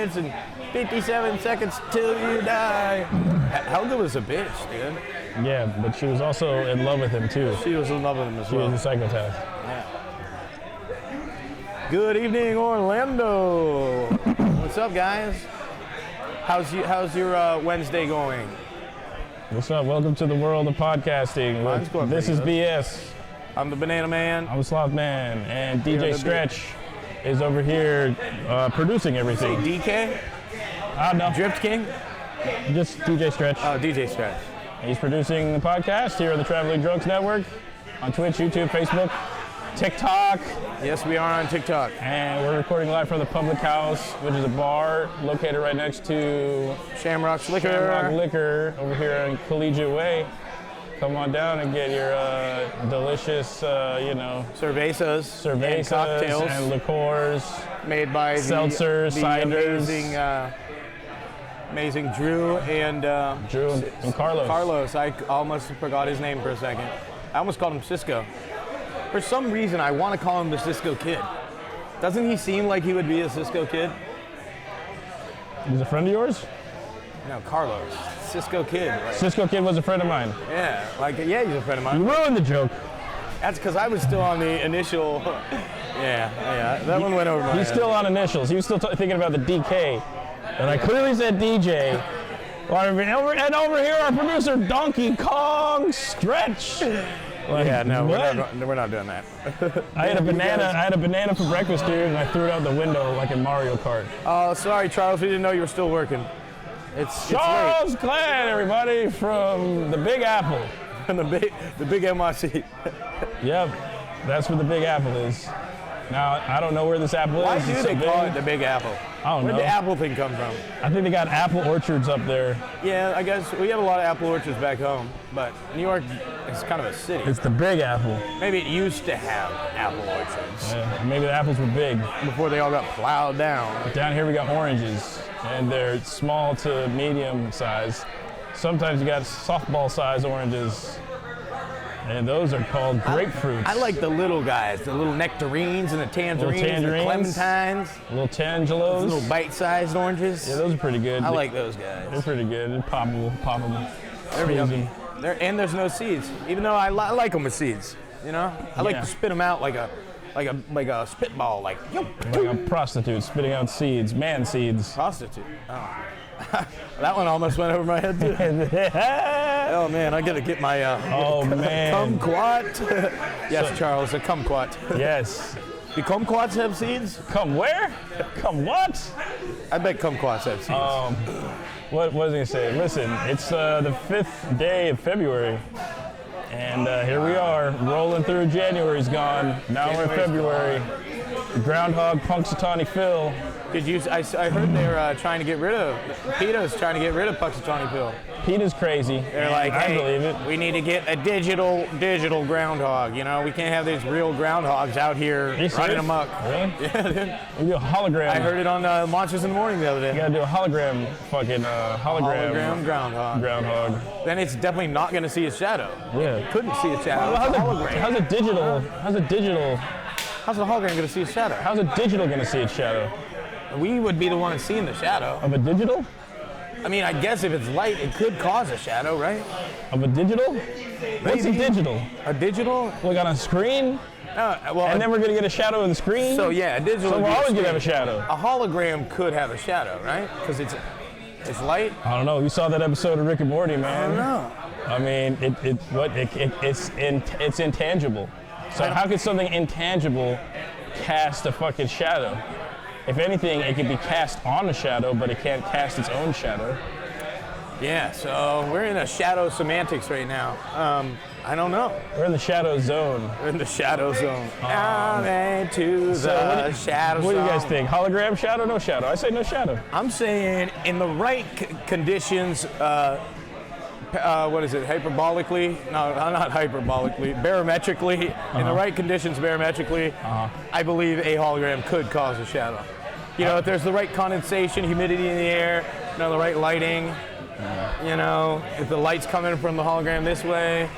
minutes and 57 seconds till you die. Helga was a bitch, dude. Yeah, but she was also in love with him too. She was in love with him as She well. was a psychopath. Yeah. Good evening, Orlando. What's up, guys? How's your Wednesday going? What's up? Welcome to the world of podcasting. Mine's going This is pretty BS. I'm the Banana Man. I'm Sloth Man, and You're DJ the Stretch is over here producing everything. DK? I don't know, Drift King? just DJ Stretch. Oh, DJ Stretch. He's producing the podcast here on the Traveling Drunks Network on Twitch, YouTube, Facebook, TikTok, Yes, we are on TikTok. and we're recording live from the Public House, which is a bar located right next to Shamrock's Liquor. Shamrock Liquor over here on Collegiate Way. Come on down and get your delicious, Cervezas. cervezas And cocktails. and liqueurs. Made by Seltzers, the ciders. amazing Drew and Drew and Carlos. Carlos. I almost forgot his name for a second. I almost called him Cisco. For some reason, I want to call him the Cisco Kid. Doesn't he seem like he would be a Cisco Kid? He's a friend of yours? No, Carlos. Cisco Kid. Like, Cisco Kid was a friend of mine. yeah, he's a friend of mine. You ruined the joke. That's because I was still on the initial. Yeah, that one went over my He's head. still on initials. He was still thinking about the DK. And I clearly said DJ. And over here, our producer, Donkey Kong Stretch. Like, Yeah, no, what? we're not doing that. I had a banana for breakfast, dude, and I threw it out the window like in Mario Kart. Oh, sorry, Charles. We didn't know you were still working. It's late. Charles Clan, everybody, from the Big Apple. And the big MIC. Yep, that's where the Big Apple is. Now, I don't know where this apple Why is. do It's they so call big. it the Big Apple? I don't Where'd know. the apple thing come from? I think they got apple orchards up there. Yeah, I guess we have a lot of apple orchards back home, but New York is kind of a city. It's the Big Apple. Maybe it used to have apple orchards Maybe the apples were big. before they all got plowed down. Down here we got oranges, and they're small to medium size. Sometimes you got softball size oranges, and those are called grapefruits. I like the little guys, the little nectarines and the tangerines, tangerines. the clementines, little tangelos. little bite-sized oranges. Yeah, those are pretty good. I like those They're guys. pretty good. They're poppable. They're Squeeze yummy. them. And there's no seeds, even though I like them with seeds. You know, I like Yeah. to spit them out like a spitball, like Like a prostitute spitting out seeds, man seeds. prostitute. Oh. That one almost went over my head too. Oh man, I gotta get my Oh, man. kumquat. Yes, Charles, a kumquat. Yes. Do kumquats have seeds? Come where? Come what? I bet kumquats have seeds. What was I going to say? Listen, it's the 5th day of February. And here we are, rolling through. January's gone. Now we're in February. Groundhog Punxsutawney Phil. I heard they're trying to get rid of, PETA's trying to get rid of Punxsutawney Phil. Pete is crazy. They're like, I hey, believe it. we need to get a digital groundhog. You know, we can't have these real groundhogs out here Are you running serious? amok. Really? Yeah, dude. We do a hologram. I heard it on Monsters in the Morning the other You day. gotta do a hologram, fucking Hologram groundhog. groundhog. Then it's definitely not going to see its shadow. Yeah. Couldn't see its shadow. Well, It's a hologram. how's How's the hologram going to see its shadow? a digital gonna see its shadow? We would be the one seeing the shadow. Of a digital? I mean, I guess if it's light, it could cause a shadow, right? Of a digital? What's a Maybe. digital? A digital? Like on a screen? Well, And then we're gonna get a shadow of the screen? so yeah, a digital. So would we're be a always gonna screen. have a shadow. A hologram could have a shadow, right? Because it's light. I don't know. You saw that episode of Rick and Morty, man. No. I mean, it's intangible. So how could something intangible cast a fucking shadow? If anything, it could be cast on a shadow, but it can't cast its own shadow. Yeah. So we're in a shadow semantics right now. I don't know. We're in the shadow zone. We're in the shadow zone. I'm into the So shadow what do you guys zone. think? Hologram shadow, no shadow? I say no shadow. I'm saying in the right conditions, what is it, hyperbolically? No, not hyperbolically, barometrically. In the right conditions, barometrically, I believe a hologram could cause a shadow. You know, if there's the right condensation, humidity in the air, you know, the right lighting, you know, if the light's coming from the hologram this way.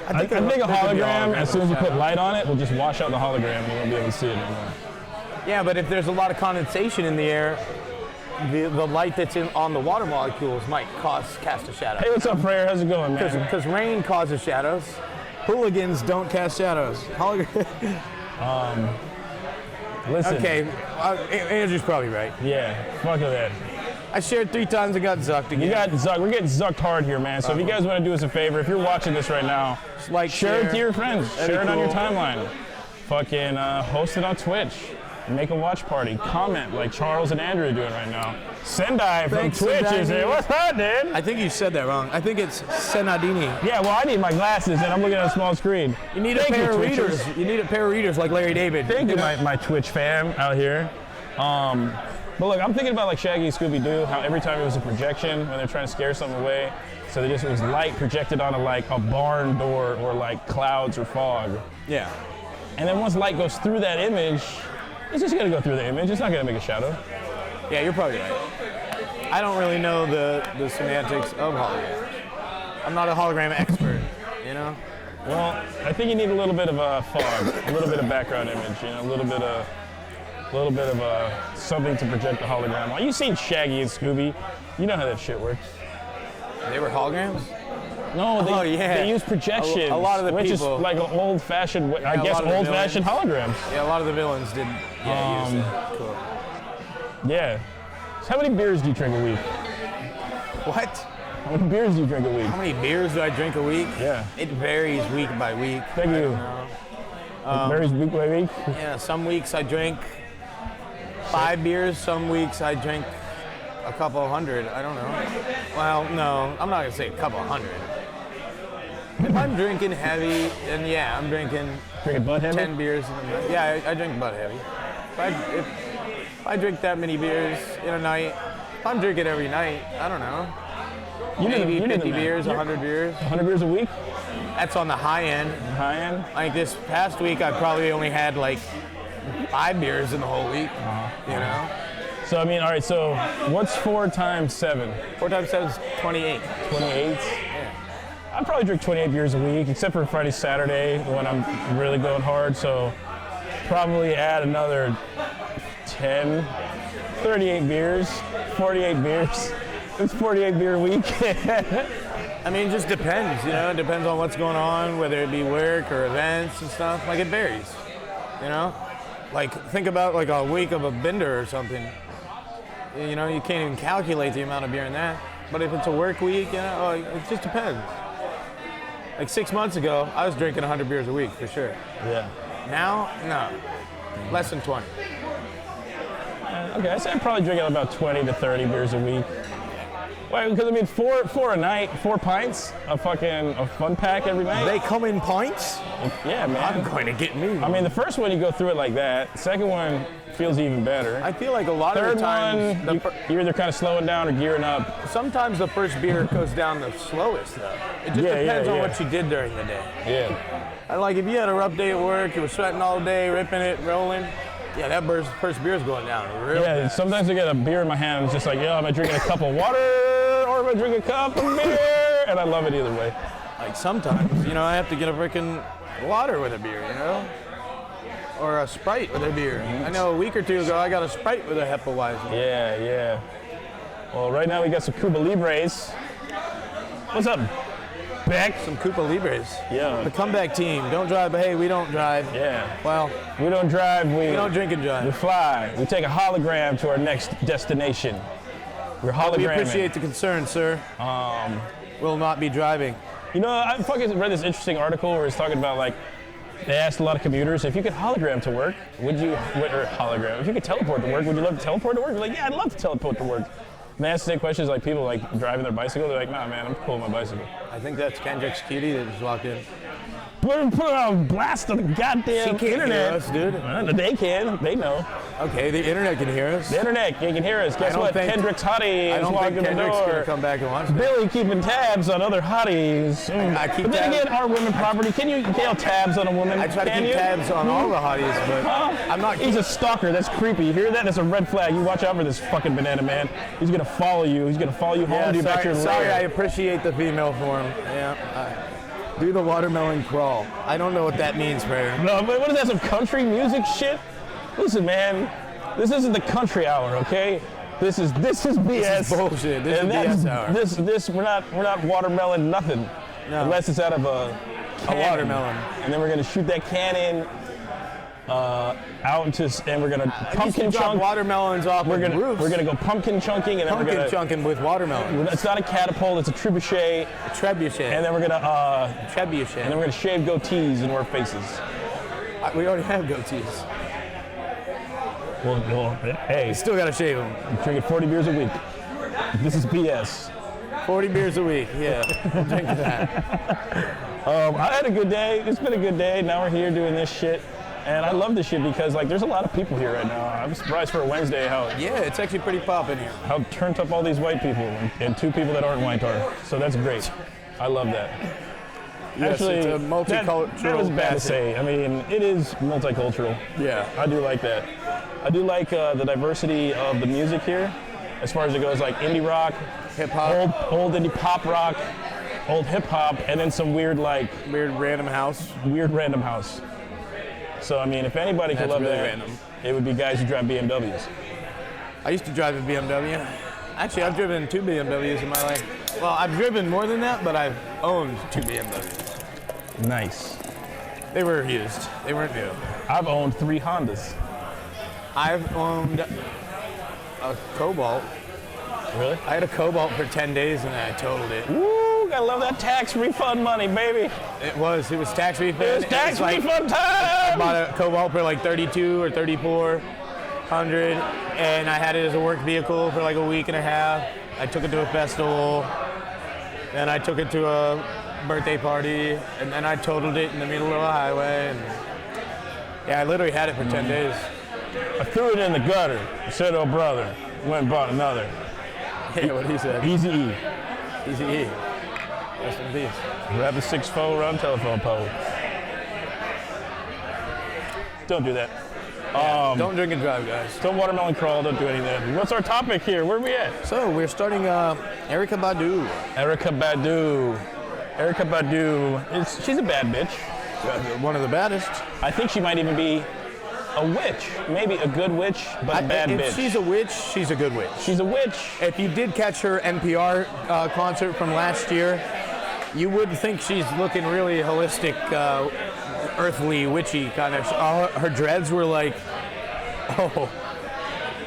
I think a there could be hologram, as soon as you shadow. put light on it, will just wash out the hologram and you won't be able to see it anymore. Yeah, but if there's a lot of condensation in the air, the light that's on the water molecules might cast a shadow. Hey, what's up, Prayer? How's it going, man? Because rain causes shadows. Hooligans don't cast shadows. Listen. Okay, Andrew's probably right. Yeah, fuck that. I shared 3 times and got zucked again. You got zucked. We're getting zucked hard here, man. So if you guys want to do us a favor, if you're watching this right now, like, share it to your friends. That'd Share it be on your cool. timeline. Fucking host it on Twitch. Make a watch party. Comment like Charles and Andrew are doing right now. Sendai from Thanks, Twitch Sendai. is here. What's up, dude? I think you said that wrong. I think it's Senadini. Yeah, well, I need my glasses and I'm looking at a small screen. You need Thank a pair you, of Twitchers. readers. You need a pair of readers like Larry David. Thank you, my Twitch fam out here. But look, I'm thinking about like Shaggy and Scooby-Doo, how every time it was a projection when they're trying to scare something away, so it was light projected onto like a barn door or like clouds or fog. Yeah. And then once light goes through that image, it's just gonna go through the image. It's not gonna make a shadow. Yeah, you're probably right. I don't really know the semantics of holograms. I'm not a hologram expert, you know? Well, I think you need a little bit of a fog, a little bit of background image, you know, a little bit of something to project the hologram on. You've seen Shaggy and Scooby. You know how that shit works. They were holograms? No, they use projections. A lot of the which people- is like an old-fashioned, I a guess, lot of the old-fashioned holograms. Yeah, a lot of the villains did use it. Cool. Yeah. So how many beers do you drink a week? What? How many beers do you drink a week? How many beers do I drink a week? Yeah. It varies week by week. Thank I you. don't know. It varies week by week. Yeah, some weeks I drink 5 beers. Some weeks I drink a couple hundred. I don't know. Well, no, I'm not gonna say a couple hundred. If I'm drinking heavy, then yeah, I'm drinking Drinking Bud Heavy? 10 beers. Yeah, I drink Bud Heavy. If I drink that many beers in a night, if I'm drinking every night, I don't know. Maybe 50 beers, 100 beers. 100 beers a week? That's on the high end. High end? Like this past week, I probably only had like 5 beers in the whole week. You know? So, I mean, all right, so what's 4 times 7? 4 times 7 is 28. 28? I probably drink 28 beers a week, except for Friday, Saturday, when I'm really going hard. So probably add another 10, 38 beers, 48 beers. It's 48 beer week. I mean, it just depends, you know? It depends on what's going on, whether it be work or events and stuff. Like, it varies, you know? Like, think about like a week of a bender or something. You know, you can't even calculate the amount of beer in that. But if it's a work week, you know, it just depends. Like 6 months ago, I was drinking 100 beers a week for sure. Yeah. Now, no, less than 20. Okay, I say I'm probably drinking about 20 to 30 beers a week. Why? Because I mean, four a night, 4 pints, a fun pack every night. They come in pints? Yeah, man. I'm going to get me. I mean, the first one you go through it like that. Second one feels even better. I feel like a lot of Third the times, one, you're either kind of slowing down or gearing up. sometimes the first beer goes down the slowest though. It just Yeah, depends on yeah. what you did during the day. Yeah. And like if you had a rough day at work, you were sweating all day, ripping it, rolling, yeah, that first beer's going down real Yeah, fast. sometimes I get a beer in my hand and it's just like, yo, am I drinking a cup of water or am I drinking a cup of beer? And I love it either way. Like sometimes, you know, I have to get a freaking water with a beer, you know? Or a Sprite with a beer. I know a week or two ago I got a Sprite with a Hefeweizen. Yeah, yeah. Well, right now we got some Cuba Libres. What's up, Beck? Some Koopa Libres. Yeah. The comeback team. Don't drive, but hey, we don't drive. Yeah. Well, We don't drive, we don't drink and we drive. fly. We take a hologram to our next destination. We're We hologramming. appreciate the concern, sir. Will not be driving. You know, I fucking read this interesting article where it's talking about like, they asked a lot of commuters, if you could hologram to work, would you, or hologram, if you could teleport to work, would you love to teleport to work? They're like, yeah, I'd love to teleport to work. And they ask the same questions like people like driving their bicycle, they're like, nah man, I'm cool with my bicycle. I think that's Kendrick's cutie that just walked in. Put it on blast on the goddamn She can't internet. hear us, dude. Well, they can, they know. Okay, the internet can hear us. The internet, you can hear us. Guess don't what? think- Kendrick's hottie I is don't walking think in the Kendrick's door. gonna come back and watch this. Billy keeping tabs on other hotties. I keep but then tabs- again, our women property. Can you nail tabs on a woman? I try to Can keep you? tabs on all the hotties, but I'm not. He's a stalker. That's creepy. You hear that? That's a red flag. You watch out for this fucking banana man. He's gonna follow you. He's gonna follow you home Yeah, to back your sorry, I lair. appreciate the female form. Yeah. Do the watermelon crawl. I don't know what that means, Prayer. No, but what is that? Some country music shit? Listen, man. This isn't the country hour, okay? This is BS. Bullshit. This And is that's- BS hour. This we're not watermelon nothing. No. Unless it's out of a cannon. watermelon. And then we're gonna shoot that cannon out into, and we're gonna I used pumpkin to drop chunk. watermelons off We're roofs. gonna go pumpkin chunking, and then we're pumpkin gonna. chunking with watermelon. It's not a catapult, it's a trebuchet, Trebuchet. and then we're gonna and then Trebuchet. we're gonna shave goatees into our faces. We already have goatees. Well, hey, Still gotta shave them. I'm drinking 40 beers a week. This is BS. 40 beers a week. Yeah, we'll drink that. I had a good day. It's been a good day. Now we're here doing this shit. And I love this shit because like there's a lot of people here right now. I'm surprised for a Wednesday Yeah, it's actually pretty poppin' here. how turned up all these white people and two people that aren't white are. So that's great. I love that. Yes, Actually, it's a multicultural that was bad to passage. say. I mean, it is multicultural. Yeah. I do like that. I do like the diversity of the music here, as far as it goes, like indie rock, Hip hop, old indie pop rock, old hip hop, and then some weird weird random house. random house. So I mean, if anybody could That's love really that, random. it would be guys who drive BMWs. I used to drive a BMW. Actually, I've driven 2 BMWs in my life. Well, I've driven more than that, but I've owned 2 BMWs. Nice. They were used. They weren't new. I've owned 3 Hondas. I've owned a Cobalt. Really? I had a Cobalt for 10 days and I totaled it. Woo! Gotta love that tax refund money, baby. It was tax refund. It's tax like, refund I time. bought a Cobalt for like 32 or 3400, and I had it as a work vehicle for like a week and a half. I took it to a festival, then I took it to a birthday party, and then I totaled it in the middle of a highway. And yeah, I literally had it for 10 days. I threw it in the gutter. Said, "Oh brother," went and bought another. Yeah, what he said. Easy E. Easy E. Rest in peace. Grab the 6-4 run telephone pole. Don't do that. Don't drink and drive, guys. Don't watermelon crawl. Don't do any of that. What's our topic here? Where are we at? So we're starting Erykah Badu. Erykah Badu. Erykah Badu. She's a bad bitch. One of the baddest. I think she might even be a witch. Maybe a good witch, but a bad if bitch. she's a witch, she's a good witch. She's a witch. If you did catch her NPR concert from last year, you would think she's looking really holistic, earthly, witchy kind of. Her dreads were like, oh,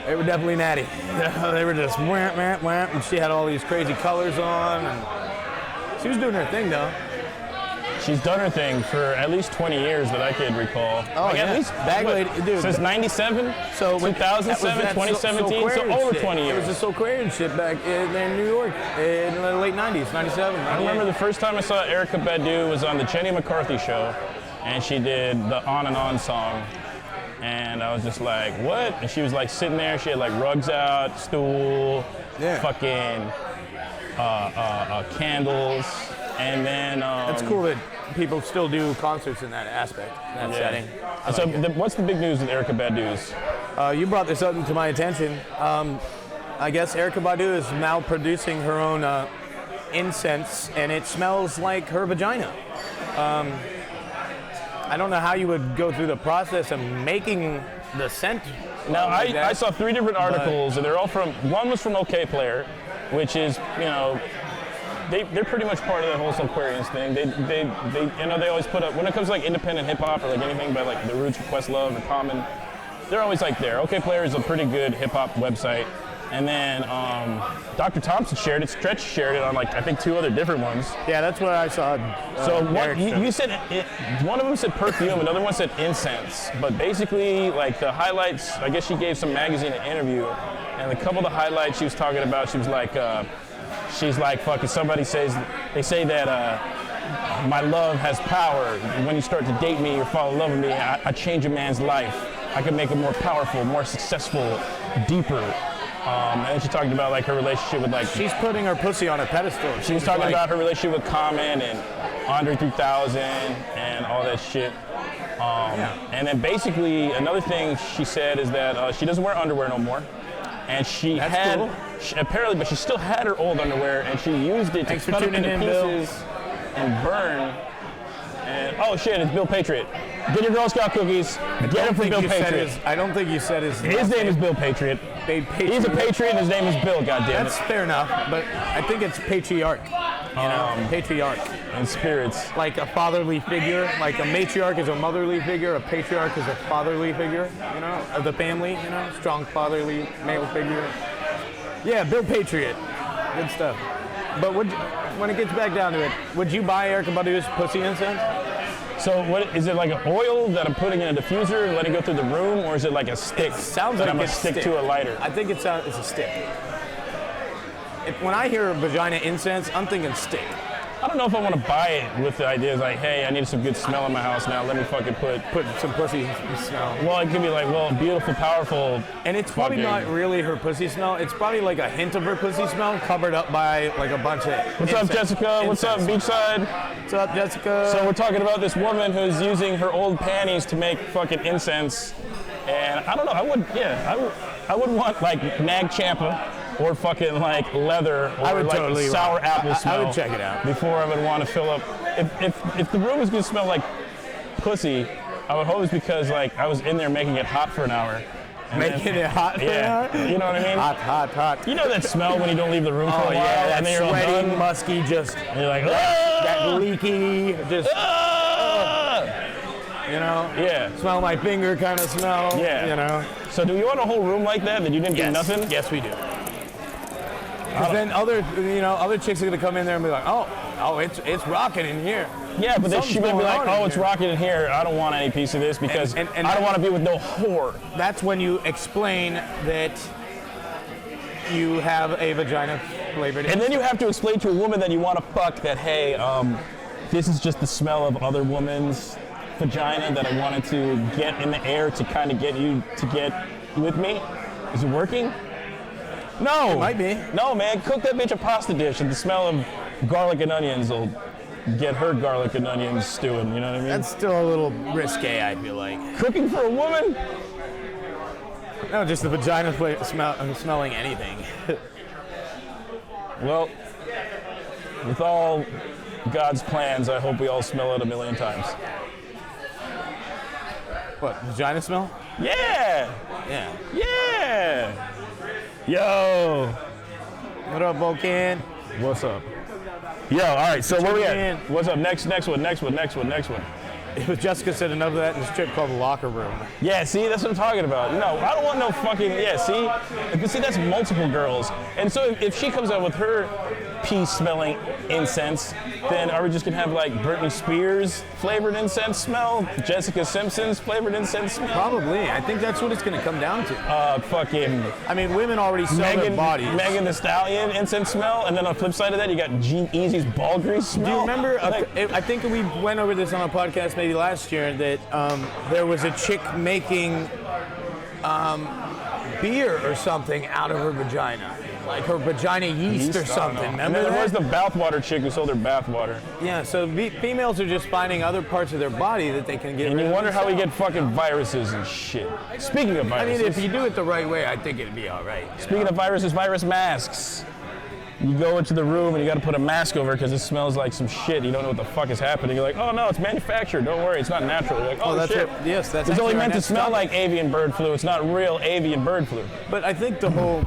they were definitely natty. They were just wham, wham, wham, and she had all these crazy colors on, and she was doing her thing though. She's done her thing for at least 20 years that I could recall. Oh, yeah. At least Bag Lady, dude. Since 97? So when- 2007, that was that 2017, so Soulquarian over shit. 20 It years. was the Soulquarian shit back in New York in the late 90s, 97. I remember the first time I saw Erykah Badu was on the Jenny McCarthy show, and she did the On and On song. And I was just like, what? And she was like sitting there, she had like rugs out, stool, Yeah. fucking candles, and then... It's cool that people still do concerts in that aspect, in that setting. I So like it. what's the big news with Erykah Badu's? You brought this up to my attention. I guess Erykah Badu is now producing her own incense, and it smells like her vagina. I don't know how you would go through the process of making the scent. Now, like that. I saw 3 different articles, and they're all from, one was from OK Player, which is, they're pretty much part of the whole Soulquarians thing. They always put up, when it comes to like independent hip hop or like anything by like The Roots, Questlove, or Common, they're always like there. OK Player is a pretty good hip hop website. And then Dr. Thompson shared it, Stretch shared it on like, I think 2 other different ones. Yeah, that's what I saw. So what Eric you said, one of them said perfume, another one said incense. But basically, like the highlights, I guess she gave some magazine an interview, and a couple of the highlights she was talking about, she was like, fucking somebody says, they say that my love has power. When you start to date me or fall in love with me, I change a man's life. I can make him more powerful, more successful, deeper. And then she talked about like her relationship with like. She's putting her pussy on a pedestal. She was talking about her relationship with Common and Andre 3000 and all that shit. And then basically another thing she said is that she doesn't wear underwear no more. And she That's cool. apparently, but she still had her old underwear and she used it Thanks to for cut up tuning into in, Bill. pieces and burn. And oh shit, it's Bill Patriot. Get your Girl Scout cookies. Get them from Bill Patriot. I don't think you said his Name is Bill Patriot. He's a patriot and his name is Bill, goddammit. That's fair enough, but I think it's patriarch. Patriarch. And spirits. Like a fatherly figure, like a matriarch is a motherly figure, a patriarch is a fatherly figure, of the family, strong fatherly male figure. Yeah, Bill Patriot. Good stuff. But when it gets back down to it, would you buy Erykah Badu's pussy incense? So what is it, like an oil that I'm putting in a diffuser and letting it go through the room, or is it like a stick Sounds that like I'm gonna a stick stick. to a lighter? I think it's a stick. When I hear vagina incense, I'm thinking stick. I don't know if I want to buy it with the idea like, hey, I need some good smell in my house now. Let me fucking put some pussy smell. Well, it could be like, beautiful, powerful. And it's probably not really her pussy smell. It's probably like a hint of her pussy smell covered up by like a bunch of What's up, Jessica? What's up, Beachside? What's up, Jessica? So we're talking about this woman who's using her old panties to make fucking incense. And I don't know, I would want like Nag Champa or fucking like leather or like totally sour apple smell. I would check it out. Before I would want to fill up. If the room is gonna smell like pussy, I would hope it's because like I was in there making it hot for an hour. Making it hot for an hour? You know what I mean? Hot. You know that smell when you don't leave the room for a while? Yeah, that and then you're all sweaty, done? musky, just And you're like, that leaky, just Yeah. smell my finger kind of smell. Yeah. So do you want a whole room like that you didn't get nothing? Yes, we do. Because then other chicks are gonna come in there and be like, oh, it's rocking in here. Yeah, but then she might be like, oh, it's here. rocking in here. I don't want any piece of this because And I don't want to be with no whore. That's when you explain that you have a vagina flavored. And then you have to explain to a woman that you want to fuck that, hey, this is just the smell of other women's vagina that I wanted to get in the air to kind of get you to get with me. Is it working? No. It might be. No, man. Cook that bitch a pasta dish and the smell of garlic and onions will get her garlic and onions stewing. You know what I mean? That's still a little risque, I feel like. Cooking for a woman? No, just the vagina smelling anything. Well, with all God's plans, I hope we all smell it a million times. What, vagina smell? Yeah! Yeah. Yeah! Yo! What up, Vulcan? What's up? Yo, all right, so what we Check at? in. What's up? Next one. It was Jessica said enough of that in this strip called the Locker Room. Yeah, see, that's what I'm talking about. No, I don't want no fucking, see, that's multiple girls. And so if she comes out with her pee-smelling incense, then are we just gonna have like Britney Spears flavored incense smell? Jessica Simpson's flavored incense smell? Probably. I think that's what it's going to come down to. Fucking I mean, women already sell their bodies. Megan Thee Stallion incense smell, and then on the flip side of that, you got G-Eazy's ball grease smell. Do you remember, I think we went over this on a podcast maybe last year, that there was a chick making beer or something out of her vagina. Like her vagina yeast or something. Remember and then there that? was the bathwater chick who sold her bathwater. Yeah, so females are just finding other parts of their body that they can get And rid you of wonder how we themselves. get fucking viruses and shit. Speaking of I viruses. mean, if you do it the right way, I think it'd be all right. Speaking of viruses, virus masks. You go into the room and you got to put a mask over because it smells like some shit. You don't know what the fuck is happening. You're like, oh no, it's manufactured. Don't worry, it's not natural. You're like, oh that's shit. yes, that's It's only actually meant to right. smell like avian bird flu. It's not real avian bird flu. But I think the whole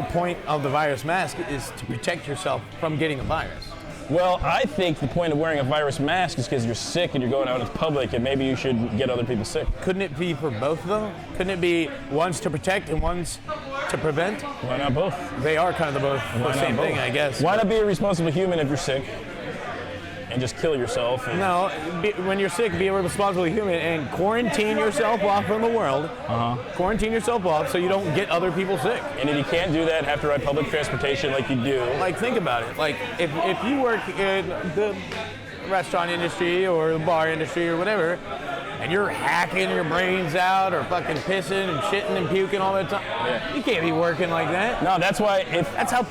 point of the virus mask is to protect yourself from getting a virus. Well, I think the point of wearing a virus mask is because you're sick and you're going out in public and maybe you should get other people sick. Couldn't it be for both though? Couldn't it be one's to protect and one's to prevent? Why not both? They are kind of the not same both? thing, I guess. Why not be a responsible human if you're sick and just kill yourself? And No, when you're sick, be a responsible human and quarantine yourself off from the world. Quarantine yourself off so you don't get other people sick. And if you can't do that, have to ride public transportation like you do. Like, think about it. Like, if you work in the restaurant industry or the bar industry or whatever, and you're hacking your brains out or fucking pissing and shitting and puking all the time, you can't be working like that. No, that's why That's how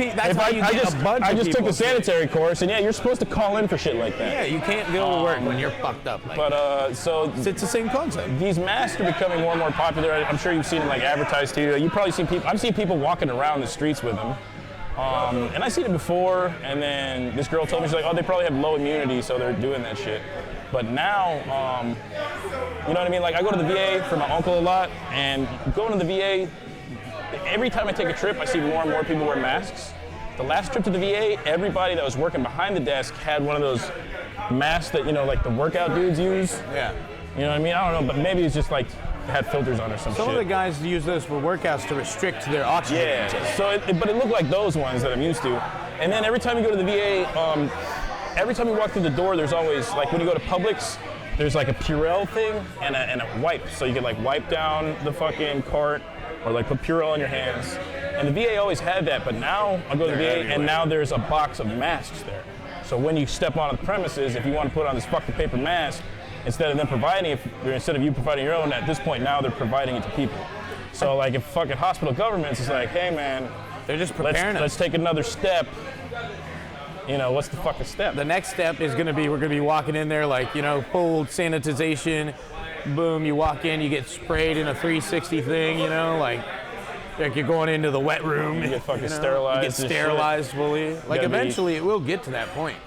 you get a bunch I of just took people the sick. sanitary course, and yeah, you're supposed to call in for shit like that. Yeah, you can't go to work when you're fucked up. Like, But so it's the same concept. these masks are becoming more and more popular. I'm sure you've seen them like advertised to you. You probably seen people. I've seen people walking around the streets with them. And I seen it before, and then this girl told me, she's like, oh, they probably have low immunity, so they're doing that shit. But now, you know what I mean? Like, I go to the VA for my uncle a lot, and going to the VA, every time I take a trip, I see more and more people wear masks. The last trip to the VA, everybody that was working behind the desk had one of those masks that, you know, like the workout dudes use. Yeah. You know what I mean? I don't know, but maybe it's just like had filters on or some shit. Some of the guys use those for workouts to restrict their oxygen intake. Yeah, so but it looked like those ones that I'm used to. And then every time you go to the VA, every time you walk through the door, there's always, like when you go to Publix, there's like a Purell thing and a wipe. So you can like wipe down the fucking cart or like put Purell on your hands. And the VA always had that, but now I'll go to the VA and now there's a box of masks there. So when you step onto the premises, if you want to put on this fucking paper mask, instead of them providing it, or instead of you providing your own, at this point now they're providing it to people. So like if fucking hospital governments is like, hey man, They're just preparing us. let's take another step. You know, what's the fucking step? The next step is going to be, we're going to be walking in there like, you know, full sanitization. Boom, you walk in, you get sprayed in a 360 thing, you know, like you're going into the wet room. You get fucking you know? sterilized. You get and sterilized fully. Like gotta eventually it will get to that point.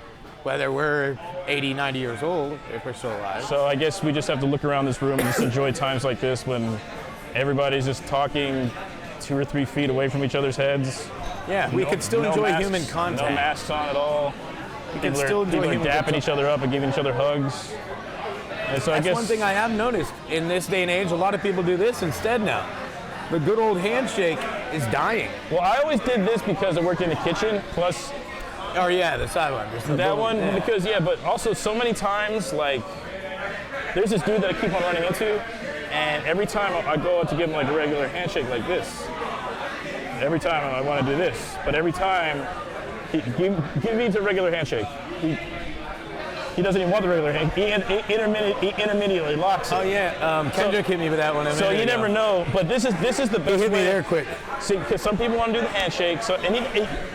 Whether we're 80, 90 years old, if we're still alive. shit. So I guess we just have to look around this room and just enjoy times like this when everybody's just talking 2 or 3 feet away from each other's heads. Yeah, we could still enjoy masks, human contact. No masks on at all. We can People still are, enjoy people are human dapping contact. each other up and giving each other hugs. And so I That's guess one thing I have noticed in this day and age. A lot of people do this instead now. The good old handshake is dying. well, I always did this because I worked in the kitchen. Plus Oh yeah, the side one. Just the that little- one yeah. because but also so many times like there's this dude that I keep on running into, and every time I go out to give him like a regular handshake like this. Every time I want to do this, but every time he needs a regular handshake. He doesn't even want the regular handshake. He intermittently locks it. Oh yeah, Kendrick hit me with that one. So you never know, but this is the best He hit me way. there quick. See, because some people want to do the handshake, so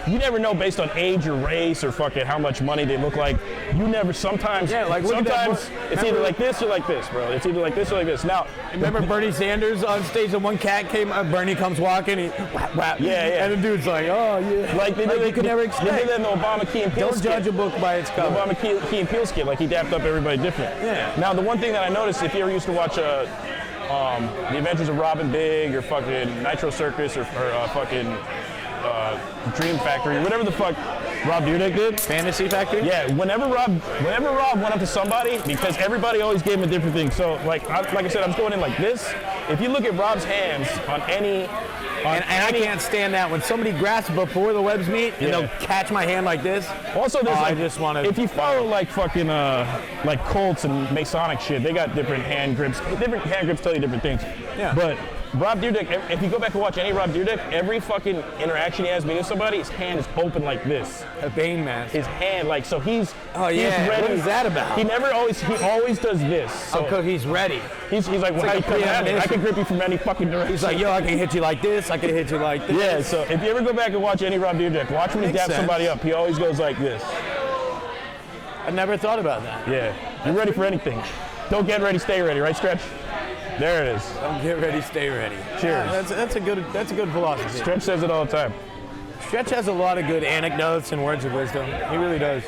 you never know based on age or race or fucking how much money they look like. You never. Sometimes, Yeah, like, look at that sometimes book. it's either like this or like this, bro. It's either like this or like this. Now, Remember Bernie Sanders on stage and one cat came, Bernie comes walking, he whap, whap. Yeah, yeah. And the dude's like, oh yeah. like they did, you could never They expect. did that in the Obama Key and Peele Don't skit. judge a book by its The cover. Obama Key and Peele skit, like he dapped up everybody different. Yeah. Now the one thing that I noticed, if you ever used to watch The Adventures of Robin Big or fucking Nitro Circus or fucking Dream Factory, whatever the fuck Rob Dyrdek did. Fantasy Factory? Yeah, whenever Rob went up to somebody, because everybody always gave him a different thing. So like I said, I'm going in like this. If you look at Rob's hands on any, And I can't stand that when somebody grasps before the webs meet and Yeah. they'll catch my hand like this. Also, there's Oh, I like, just wanna- if you follow like fucking like Colts and Masonic shit, they got different hand grips. Different hand grips tell you different things. Yeah. But Rob Dyrdek, if you go back and watch any Rob Dyrdek, every fucking interaction he has meeting somebody, his hand is open like this. A Bane mask. His hand, like, so he's Oh, he's yeah. ready. What is that about? He always does this. So Because he's ready. he's like, well, like how a you coming at me? I premonition. can grip you from any fucking direction. He's like, yo, I can hit you like this, I can hit you like this. yeah, so if you ever go back and watch any Rob Dyrdek, watch when he Makes daps sense. somebody up. He always goes like this. I never thought about that. Yeah, you're ready for anything. Don't get ready, stay ready, right, Stretch? There it is. Don't get ready, stay ready. Cheers. Yeah, that's a good philosophy. Stretch says it all the time. Stretch has a lot of good anecdotes and words of wisdom. He really does.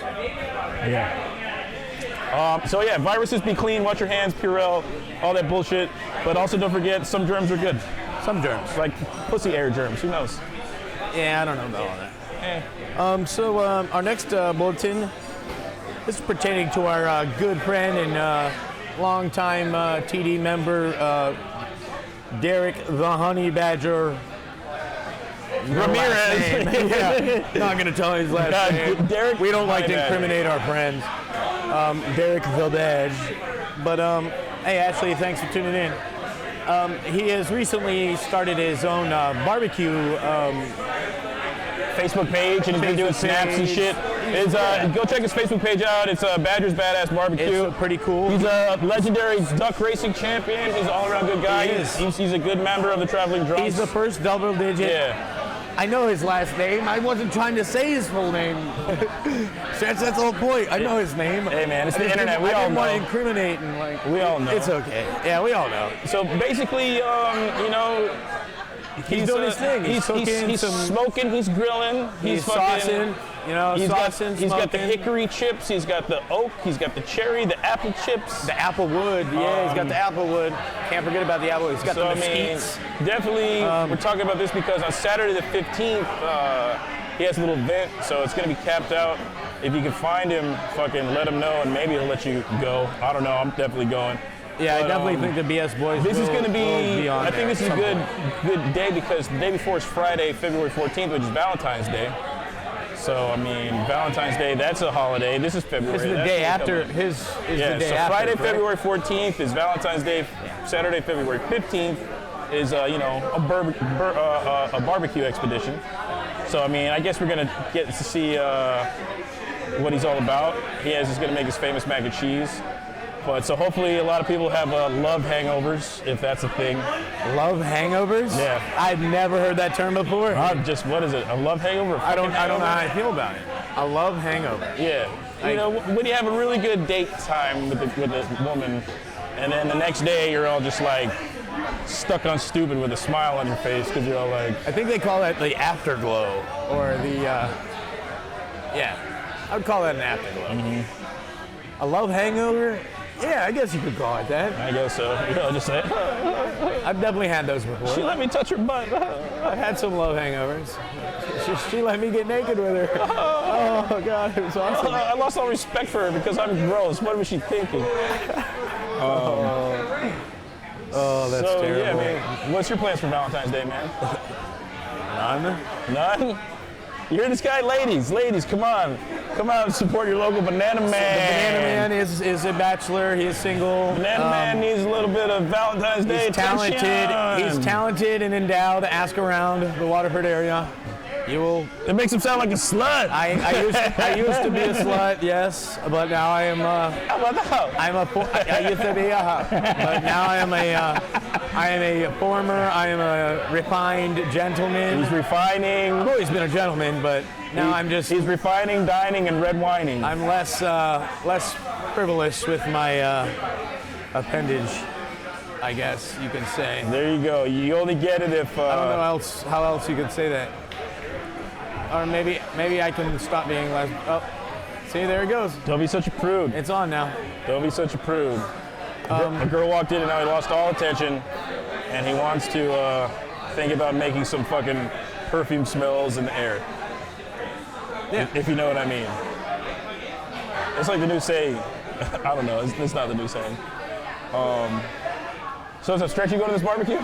Yeah. So yeah, viruses, be clean, wash your hands, Purell, all that bullshit. But also don't forget, some germs are good. Some germs. Like pussy air germs, who knows? Yeah, I don't know about all that. Eh. Our next bulletin, this is pertaining to our good friend and longtime TD member, Derek the Honey Badger Ramirez. Yeah, not gonna tell his last God, name. Derek We don't like to Honey Badger. incriminate our friends. Derek the Badge. But hey, Ashley, thanks for tuning in. He has recently started his own barbecue. Facebook page, and he's been doing Facebook snaps and page. shit. Go check his Facebook page out. It's Badger's Badass Barbecue. It's pretty cool. He's a legendary duck racing champion. He's an all-around good guy. He is. He's a good member of the Traveling Drunks. He's the first double digit. Yeah. I know his last name. I wasn't trying to say his full name. that's the whole point. I know his name. Hey, man, it's the I just internet. didn't- We I all didn't want to know. incriminate and like. We all know. It's okay. Yeah, we all know. So basically, He's doing his thing. He's smoking. He's grilling. He's fucking saucing. You know, He's saucing. got the smoking. hickory chips. He's got the oak. He's got the cherry, the apple chips. The applewood. Yeah, he's got the applewood. Can't forget about the applewood. He's got So the I mean, mesquites. definitely, we're talking about this because on Saturday the 15th, he has a little event, so it's gonna be capped out. If you can find him, fucking let him know, and maybe he'll let you go. I don't know. I'm definitely going. Yeah, But, I definitely think the BS boys. This is will going to be, on I think there this is at a some good point. day because the day before is Friday, February 14th, which is Valentine's Day. So, I mean, Valentine's Day, that's a holiday. This is February. This is the That's day gonna after come up. his. Is Yeah, the day so after, Friday, correct? February 14th is Valentine's Day. Saturday, February 15th is, a barbecue expedition. So, I mean, I guess we're going to get to see what he's all about. He's going to make his famous mac and cheese. But so hopefully a lot of people have love hangovers, if that's a thing. Love hangovers? Yeah. I've never heard that term before. What is it? A love hangover? I don't know how I feel about it. A love hangover. Yeah. You know, when you have a really good date time with a woman, and then the next day you're all just like stuck on stupid with a smile on your face because you're all like, I think they call that the afterglow, or the, yeah, I would call that an afterglow. Mm-hmm. A love hangover? Yeah, I guess you could call it that. I guess so. You know, just say, I've definitely had those she before. let me touch her butt. I've had some love hangovers. She let me get naked with her. Oh, God, it was awesome. I lost all respect for her because I'm gross. What was she thinking? Oh, that's So, terrible. yeah, man. What's your plans for Valentine's Day, man? None? None? You hear this guy? Ladies, come on. Come out and support your local Banana Man. The Banana Man is a bachelor. He is single. Banana Man needs a little bit of Valentine's Day He's talented. attention. He's talented and endowed. Ask around the Waterford area. You will. It makes him sound like a slut. I used to be a slut, yes, but now I am. How about that? I used to be but now I am a former. I am a refined gentleman. He's refining. I've always been a gentleman, but now He's refining, dining, and red wining. I'm less frivolous with my appendage, I guess you can say. There you go. You only get it if. I don't know how else you could say that. Or maybe I can stop being less. Oh, see, there it goes. Don't be such a prude. It's on now. Don't be such a prude. A girl walked in and now he lost all attention, and he wants to think about making some fucking perfume smells in the air. Yeah. If you know what I mean. It's like the new saying. I don't know. It's not the new saying. So is it Stretch, you go to this barbecue?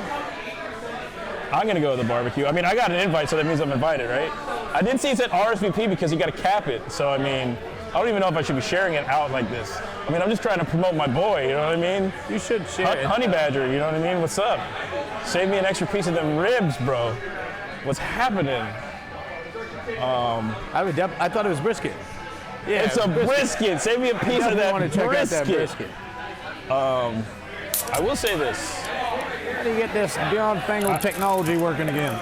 I'm gonna go to the barbecue. I mean, I got an invite, so that means I'm invited, right? I did see it said RSVP because you got to cap it. So I mean, I don't even know if I should be sharing it out like this. I mean, I'm just trying to promote my boy. You know what I mean? You should share it. Honey Badger. You know what I mean? What's up? Save me an extra piece of them ribs, bro. What's happening? I thought it was brisket. Yeah, It's a brisket. Save me a piece of I that want to check out that brisket. I will say this. How do you get this beyond fangled technology working again?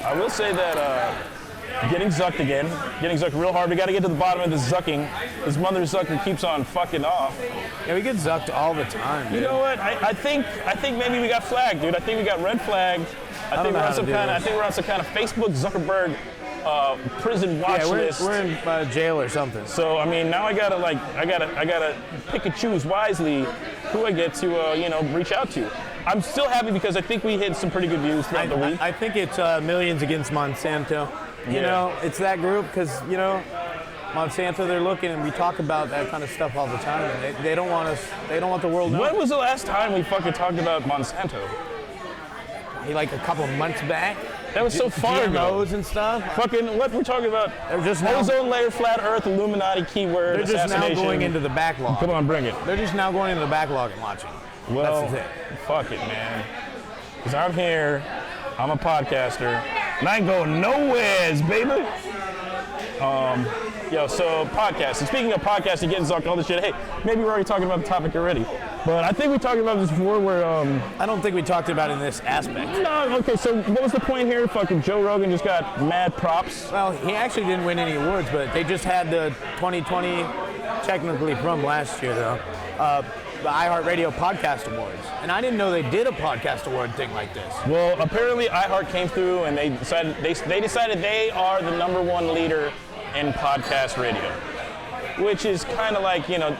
I will say that getting zucked real hard. We got to get to the bottom of this zucking. This mother zucker keeps on fucking off. Yeah, we get zucked all the time, dude. You know what? I think maybe we got flagged, dude. I think we got red flagged. I think we're on some kind of Facebook Zuckerberg prison watch Yeah, list. we're in jail or something. So I mean, now I gotta pick and choose wisely who I get to reach out to. I'm still happy because I think we hit some pretty good views throughout the week. I think it's Millions Against Monsanto. You Yeah. know, it's that group because, Monsanto, they're looking, and we talk about that kind of stuff all the time. And they don't want us, they don't want the world knowing. When was the last time we fucking talked about Monsanto? Like a couple months back. That was so far ago. GMOs and stuff. Fucking what we're talking about? They're just now, Ozone layer, flat Earth, Illuminati, keyword, they're just now assassination. going into the backlog. Come on, bring it. They're just now going into the backlog and watching. Well, That's the thing. fuck it, man. Because I'm here, I'm a podcaster, and I ain't going nowheres, baby. So podcast. And speaking of podcasting, getting zucked, all this shit, hey, maybe we're already talking about the topic already. But I think we talked about this before where, I don't think we talked about it in this aspect. no, okay, so what was the point here? Fucking Joe Rogan just got mad props. Well, he actually didn't win any awards, but they just had the 2020, technically from last year though. the iHeartRadio Podcast Awards, and I didn't know they did a podcast award thing like this. Well, apparently iHeart came through and they decided they are the #1 leader in podcast radio, which is kind of like, you know,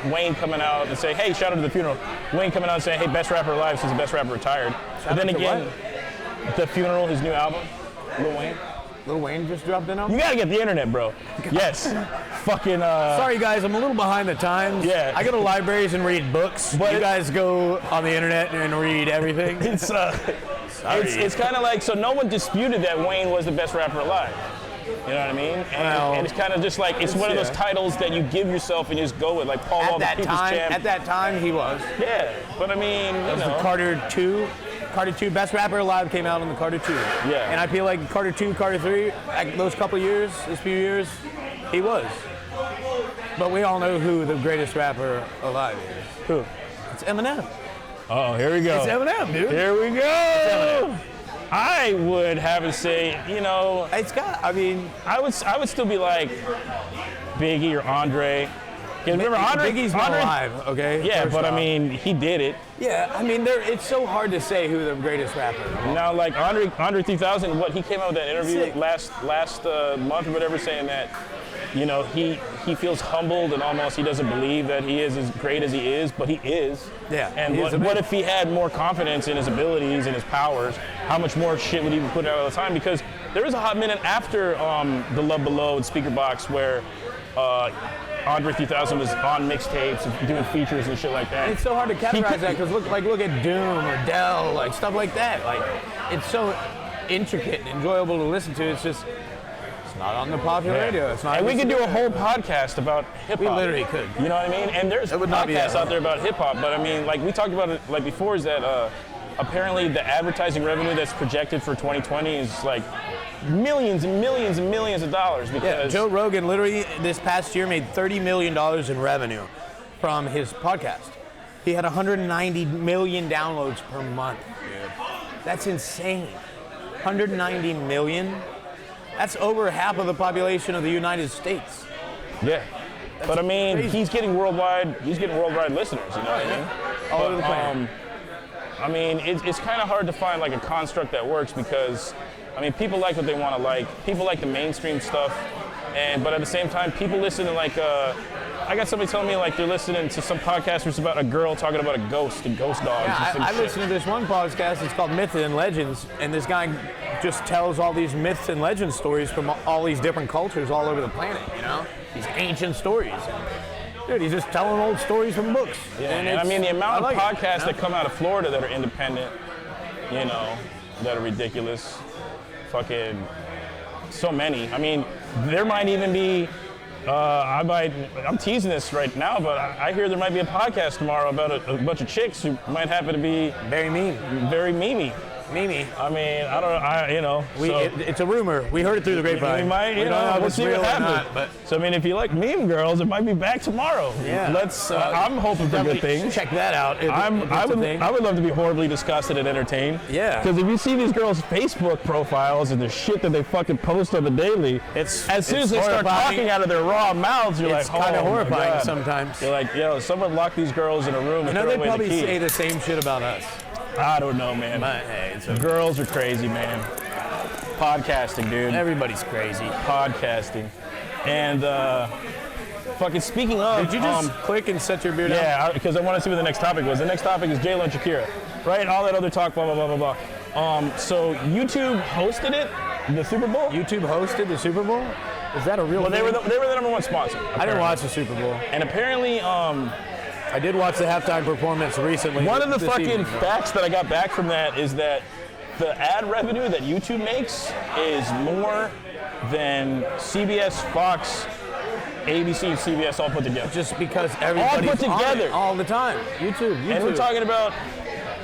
Wayne coming out and say, hey, shout out to the funeral. Wayne coming out and saying, hey, best rapper alive since the best rapper retired. But then again, the funeral, his new album, Lil Wayne. Lil Wayne just dropped in on. You gotta get the internet, bro. Yes. Fucking. Sorry guys, I'm a little behind the times. Yeah. I go to libraries and read books. But you guys go on the internet and read everything. It's kind of like, so no one disputed that Wayne was the best rapper alive. You know what I mean? And it's kind of just like, it's one of those titles that you give yourself and you just go with, like Paul Wall, the People's Champ. At that time, he was. Yeah, but I mean, That was the Carter 2. Carter 2, Best Rapper Alive came out on the Carter 2. Yeah. And I feel like Carter 2, Carter 3, like those few years, he was. But we all know who the greatest rapper alive is. Who? It's Eminem. Oh, here we go. It's Eminem, dude. Here we go. I would have to say, you know, I would still be like Biggie or Andre. Remember, Biggie's not alive, okay? Yeah, but I mean, he did it. Yeah, I mean, it's so hard to say who the greatest rapper is. Now, like Andre 3000, he came out with that interview Sick. last month or whatever, saying that, you know, he feels humbled and almost he doesn't believe that he is as great as he is, but he is. Yeah. And what if he had more confidence in his abilities and his powers? How much more shit would he put out all the time? Because there was a hot minute after the Love Below and Speaker Box where Andre 3000 was on mixtapes and doing features and shit like that. And it's so hard to categorize that because look at Doom or Dell, like stuff like that. Like it's so intricate and enjoyable to listen to. It's not on the popular radio. It's not. And we could do a whole podcast about hip hop. We literally could. You know what I mean? And there's podcasts out there about hip hop, but I mean, like we talked about it like before, is that apparently the advertising revenue that's projected for 2020 is like millions and millions and millions of dollars. Because Joe Rogan literally this past year made $30 million in revenue from his podcast. He had 190 million downloads per month. That's insane. 190 million? That's over half of the population of the United States. Yeah. But I mean, crazy. he's getting worldwide listeners, you know what I mean? All over the planet. I mean, it's kind of hard to find like a construct that works because, I mean, people like what they want to like. People like the mainstream stuff, but at the same time, people listen to like, I got somebody telling me like they're listening to some podcast where it's about a girl talking about a ghost and ghost dogs. Yeah, and I shit. listened to this one podcast. It's called Myths and Legends, and this guy just tells all these myths and legend stories from all these different cultures all over the planet. You know, these ancient stories. Dude, he's just telling old stories from books. Yeah, and I mean the amount of podcasts that that come out of Florida that are independent, you know, that are ridiculous. Fucking so many. I mean, there might even be. I'm teasing this right now, but I hear there might be a podcast tomorrow about a bunch of chicks who might happen to be very mean, very memey. Mimi. I mean, you know. It's a rumor. We heard it through the grapevine. We might, we don't know we'll if see it's what real or happens. not, So I mean, if you like meme girls, it might be back tomorrow. Yeah. Let's. I'm hoping for good things. Check that out. I would love to be horribly disgusted and entertained. Yeah. Because if you see these girls' Facebook profiles and the shit that they fucking post on the daily, as soon as they start talking out of their raw mouths, you're it's like, kind of horrifying God. sometimes. You're like, yo, someone lock these girls in a room and throw they away probably the key. say the same shit about us. I don't know, man. But hey, girls are crazy, man. Podcasting, dude. Everybody's crazy. Podcasting. And fucking speaking of, did you just click and set your beer down? Yeah, because I want to see what the next topic was. The next topic is J-Lo and Shakira, right? All that other talk, blah blah blah blah blah. So YouTube hosted it, the Super Bowl. YouTube hosted the Super Bowl. Is that a real? Well, they were the number one sponsor. Apparently. I didn't watch the Super Bowl, and apparently, I did watch the halftime performance recently. One of the fucking facts that I got back from that is that the ad revenue that YouTube makes is more than CBS, Fox, ABC, and CBS all put together. Just because everybody's all put together all the time. YouTube. And we're talking about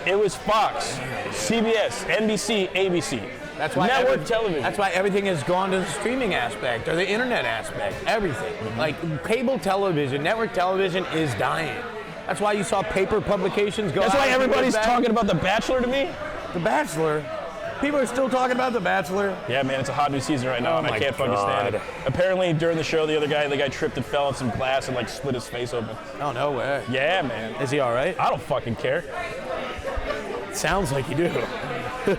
it was Fox, CBS, NBC, ABC. That's why network television. That's why everything has gone to the streaming aspect or the internet aspect. Everything. Mm-hmm. Like cable television, network television is dying. That's why you saw paper publications go. That's out why and everybody's back. talking about The Bachelor to me. The Bachelor. People are still talking about The Bachelor. Yeah, man, it's a hot new season right now, Oh and I my can't fucking stand it. God. Apparently, during the show, the guy tripped and fell on some glass and like split his face open. Oh, no way. Yeah, man. Is he all right? I don't fucking care. Sounds like you do.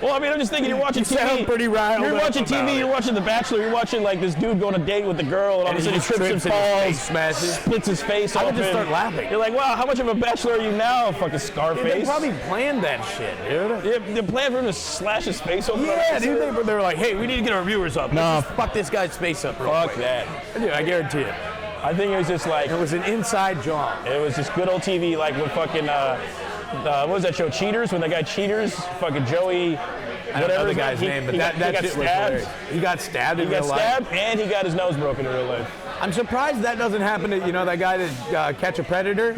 Well, I mean, I'm just thinking, you're watching You TV. sound pretty riled You're up watching about TV. it. You're watching The Bachelor. You're watching like this dude go on a date with the girl, and all of a sudden he trips and his falls, face smashes. splits his face I open. would just start laughing. You're like, wow, how much of a bachelor are you now, fucking Scarface? Dude, they probably planned that shit, dude. The plan for him to slash his face open. Yeah, dude, they were like, hey, we need to get our viewers up. No. Let's just fuck this guy's face up real Fuck quick. that. Dude, I guarantee it. I think it was just like, It was an inside job. it was just good old TV, like when fucking, what was that show, Cheaters? When that guy Cheaters, fucking Joey, I don't know whatever the his guy's name, name, but he that got shit was stabbed. hilarious. He got stabbed He in got real life. stabbed, and he got his nose broken in real life. I'm surprised that doesn't happen to, that guy that Catch a Predator?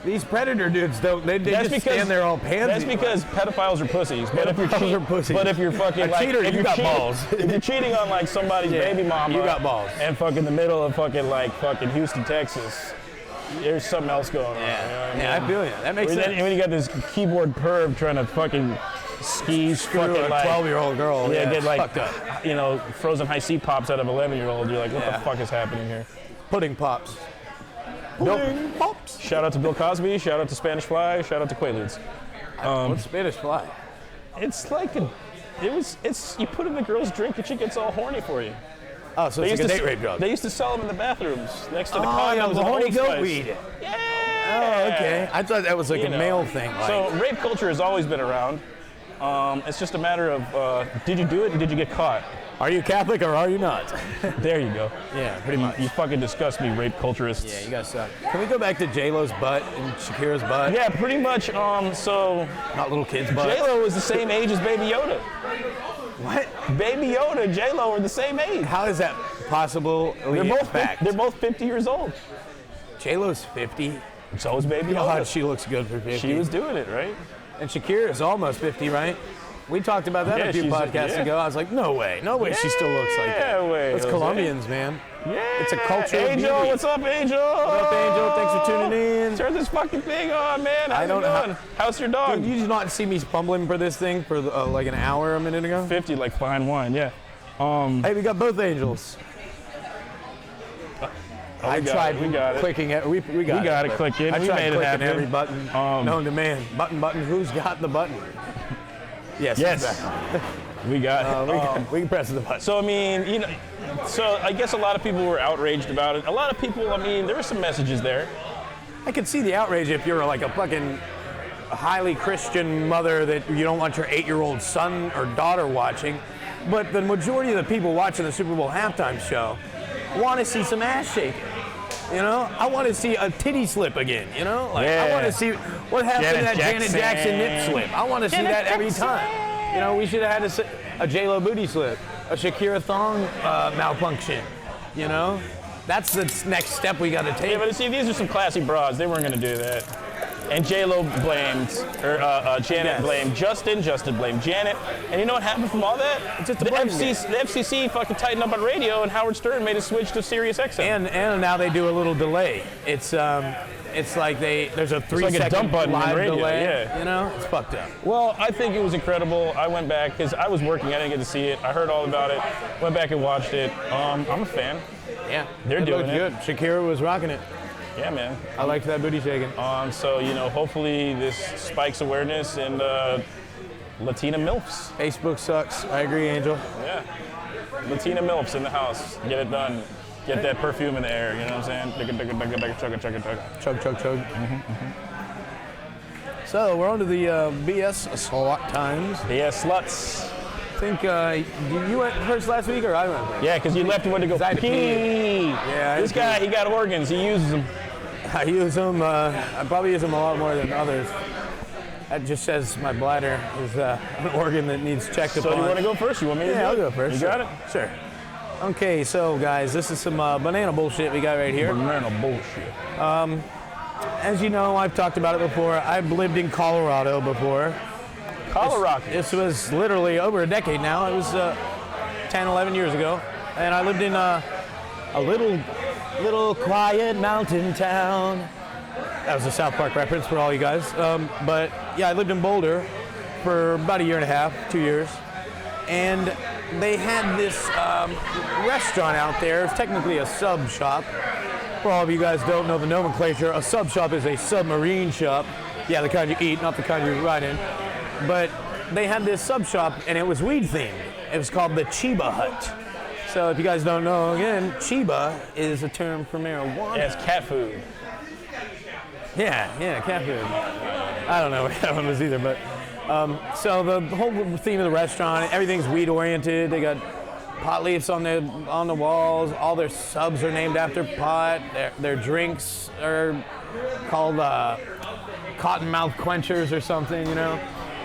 These Predator dudes, they just stand there all pansy. That's because pedophiles are pussies. But if you're Pedophiles are pussies. but if you're fucking A like, cheater, if you you're got cheating, balls. if you're cheating on like somebody's Yeah, baby mama, you got balls. and fucking the middle of fucking Houston, Texas, there's something else going on. You know what I mean? Yeah, I feel you. That makes And sense. then when you got this keyboard perv trying to fucking skis, Screw fucking a like 12-year-old girl. yeah, get it's like fucked up. frozen high C pops out of 11-year-old. You're like, what Yeah. the fuck is happening here? Pudding pops. Pudding pops. Shout out to Bill Cosby. Shout out to Spanish Fly. Shout out to Quaaludes. What's Spanish fly? It's like it's you put in the girl's drink and she gets all horny for you. Oh, so it's like a date rape drug. They used to sell them in the bathrooms next to the Oh, condoms. yeah, it was a and horny Old goat Spice. weed. Yeah. Oh, okay. I thought that was like You a know. male thing. Like, So rape culture has always been around. It's just a matter of did you do it and did you get caught? are you Catholic or are you not? There you go. Yeah, pretty much. You fucking disgust me, rape culturists. Yeah, you guys suck. Can we go back to J-Lo's butt and Shakira's butt? Yeah, pretty much. So Not little kids' butt. J-Lo was the same age as Baby Yoda. What? Baby Yoda and J-Lo were the same age. How is that possible? They're both 50 years old. J-Lo's 50. So is Baby God, Yoda. she looks good for 50. She was doing it, right? And Shakira is almost 50, right? We talked about that Yeah, a few she's- podcasts yeah. ago. I was like, no way she still looks like that. Yeah, way, It's Jose. Colombians, man. Yeah. It's a culture of Angel, beauty. what's up, Angel? What up, Angel? Thanks for tuning in. Turn this fucking thing on, man. How's I don't it know going? How's your dog? Dude, you did not see me fumbling for this thing for like an hour a minute ago? 50, like fine wine, yeah. Hey, we got both Angels. I got tried it, we got it. clicking it. We got it, click it. I We tried made it clicking happen. every button known to man. Button. Who's got the button? Yes. Yes. Exactly. We got it. We can press the button. So, I mean, so I guess a lot of people were outraged about it. A lot of people, I mean, there were some messages there. I could see the outrage if you're like a fucking highly Christian mother that you don't want your 8-year-old son or daughter watching. But the majority of the people watching the Super Bowl halftime show want to see some ass shaking. I want to see a titty slip again. Like I want Yeah. to see what happened to that Janet Janet Jackson nip slip. I want to see that every time. We should have had a J-Lo booty slip, a Shakira thong malfunction. That's the next step we got to take. Yeah, but see, these are some classy bras. They weren't going to do that. And J-Lo blamed, or Janet Yes. blamed Justin blamed Janet. And you know what happened from all that? It's just a the blame FCC fucking tightened up on radio, and Howard Stern made a switch to Sirius XM. And now they do a little delay. It's like there's a 3 like a second dump button in live radio, delay. yeah. It's fucked up. Well, I think it was incredible. I went back, because I was working, I didn't get to see it. I heard all about it, went back and watched it. I'm a fan. Yeah, They're it doing looked it. good. Shakira was rocking it. Yeah, man. I liked that booty shaking. So, hopefully this spikes awareness and Latina MILFs. Facebook sucks. I agree, Angel. Yeah. Latina MILFs in the house. Get it done. Get that perfume in the air, you know what I'm saying? Chug, chug, chug. So we're on to the BS SWAT times. Yeah, sluts. I think you went first last week or I went first? Yeah, because you left and went to go I had to pee. Yeah, I This had guy, to he got organs. He uses them. I use them. I probably use them a lot more than others. That just says my bladder is an organ that needs checked So upon. you want to go first? You want me to do Yeah, I'll it? go first. You Sure. got it? Sure. Okay, so guys, this is some banana bullshit we got right here. Banana bullshit. As you know, I've talked about it before. I've lived in Colorado before. Colorado. This was literally over a decade now. It was 10, 11 years ago. And I lived in a little quiet mountain town. That was a South Park reference for all you guys. But yeah, I lived in Boulder for about a year and a half, 2 years. and they had this restaurant out there. It's technically a sub shop. For all of you guys don't know the nomenclature, a sub shop is a submarine shop. Yeah, the kind you eat, not the kind you ride in. But they had this sub shop, and it was weed themed. It was called the Chiba Hut. So if you guys don't know, again, Chiba is a term for marijuana. Yeah, it's cat food. Yeah, cat food. I don't know what that one was either, but so the whole theme of the restaurant, everything's weed oriented. They got pot leaves on the walls. All their subs are named after pot. Their drinks are called Cottonmouth Quenchers or something. You know,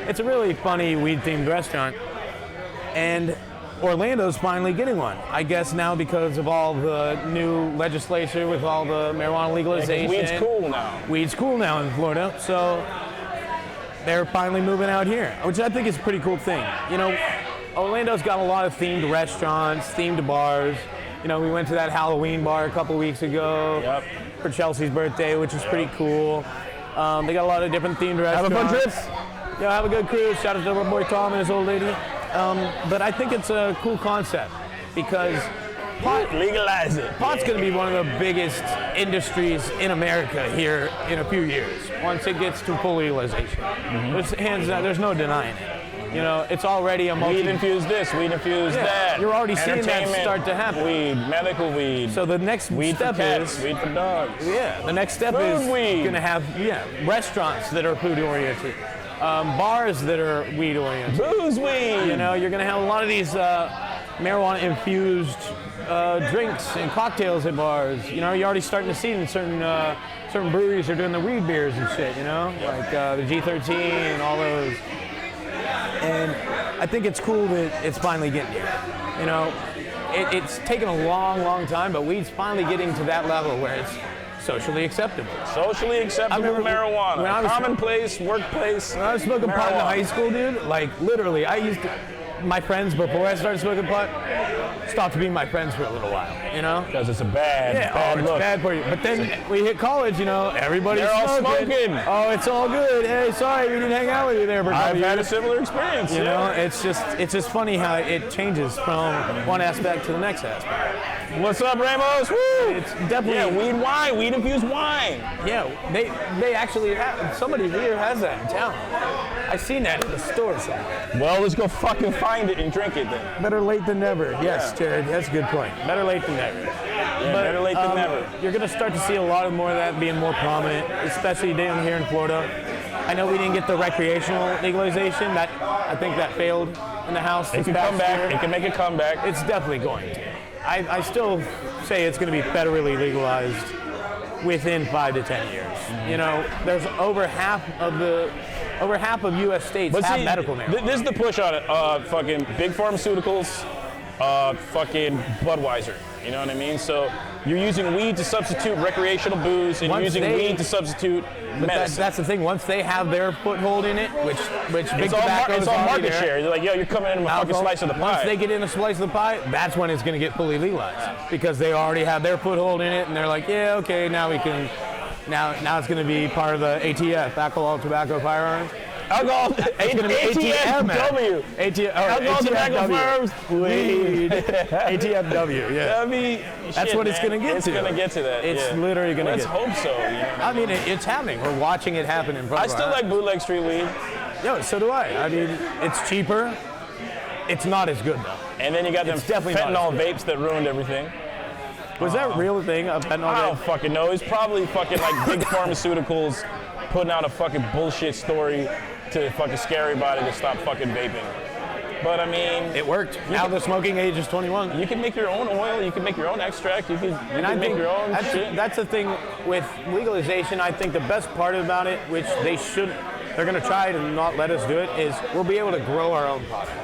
it's a really funny weed themed restaurant, and Orlando's finally getting one. I guess now because of all the new legislation with all the marijuana legalization. Weed's cool now. Weed's cool now in Florida, so they're finally moving out here, which I think is a pretty cool thing. You know, Orlando's got a lot of themed restaurants, themed bars. You know, we went to that Halloween bar a couple weeks ago for Chelsea's birthday, which is pretty cool. They got a lot of different themed restaurants. Have a fun trip. Yeah, have a good cruise. Shout out to my boy Tom and his old lady. But I think it's a cool concept because Legalize it. pot's going to be one of the biggest industries in America here in a few years once it gets to full legalization. There's no denying it. You know, it's already a Weed infused this, weed infused that. You're already seeing that Entertainment, start to happen. Weed, medical weed. So the next weed step for cats, is weed for dogs. the next step Food is weed. going to have restaurants that are food oriented, bars that are weed oriented. Booze weed. You know, you're going to have a lot of these marijuana infused drinks and cocktails at bars. You know, you're already starting to see in certain breweries are doing the weed beers and shit. You know, like the G13 and all those. And I think it's cool that it's finally getting here. You know, it's taken a long, long time, but weed's finally getting to that level where it's socially acceptable. Socially acceptable remember marijuana. when I was- Commonplace, workplace. When I was smoking pot in marijuana. high school, dude, like literally, my friends before I started smoking pot stopped being my friends for a little while, you know? Because it's a bad It's look. bad for you. But then we hit college, you know, everybody's They're all smoking. Oh, it's all good. Hey, sorry, we didn't hang out with you there for a I've couple had a years. similar experience. You know, yeah. it's just funny how it changes from one aspect to the next aspect. What's up, Ramos? Woo! It's definitely weed wine, weed infused wine. Yeah, they actually have, somebody here has that in town. I've seen that in the store somewhere. Well, let's go fucking find it and drink it then. Better late than never. Yes, Jared, that's a good point. Better late than never. Yeah, better late than never. You're going to start to see a lot more of that being more prominent, especially down here in Florida. I know we didn't get the recreational legalization. I think that failed in the House. It can come back. It can make a comeback. It's definitely going to. I still say it's going to be federally legalized within 5 to 10 years. You know, there's over half of U.S. states have medical marijuana. This is the push on it. Fucking big pharmaceuticals, fucking Budweiser. You know what I mean? So you're using weed to substitute recreational booze, and you're using weed to substitute medicine. That's the thing. Once they have their foothold in it, which big It's all, tobacco it's is all already market there. share. They're like, yo, you're coming in with a fucking Alcohol, slice of the pie. Once they get in a slice of the pie, that's when it's going to get fully legalized because they already have their foothold in it, and they're like, yeah, okay, now we can. Now it's going to be part of the ATF, alcohol, tobacco, firearms. Alcohol, It's going to be ATFW. Alcohol, tobacco, firearms, weed. ATFW, yeah. That's what it's going to get to. It's going to get to that. It's yeah. literally going to Let's get hope so. You know? I mean, it's happening. We're watching it happen in front I of still our like bootleg street weed. eyes. Yo, so do I. I mean, it's cheaper. It's not as good, though. And then you got them It's definitely not fentanyl vapes that ruined everything. Was that a real thing? A fentanyl I don't vape? fucking know. It's probably fucking like big pharmaceuticals putting out a fucking bullshit story to fucking scare everybody to stop fucking vaping. But I mean, It worked. Now the smoking age is 21. you can make your own oil. You can make your own extract. You can I make think your own that's, shit. that's the thing with legalization. I think the best part about it, which they're going to try to not let us do it, is we'll be able to grow our own product.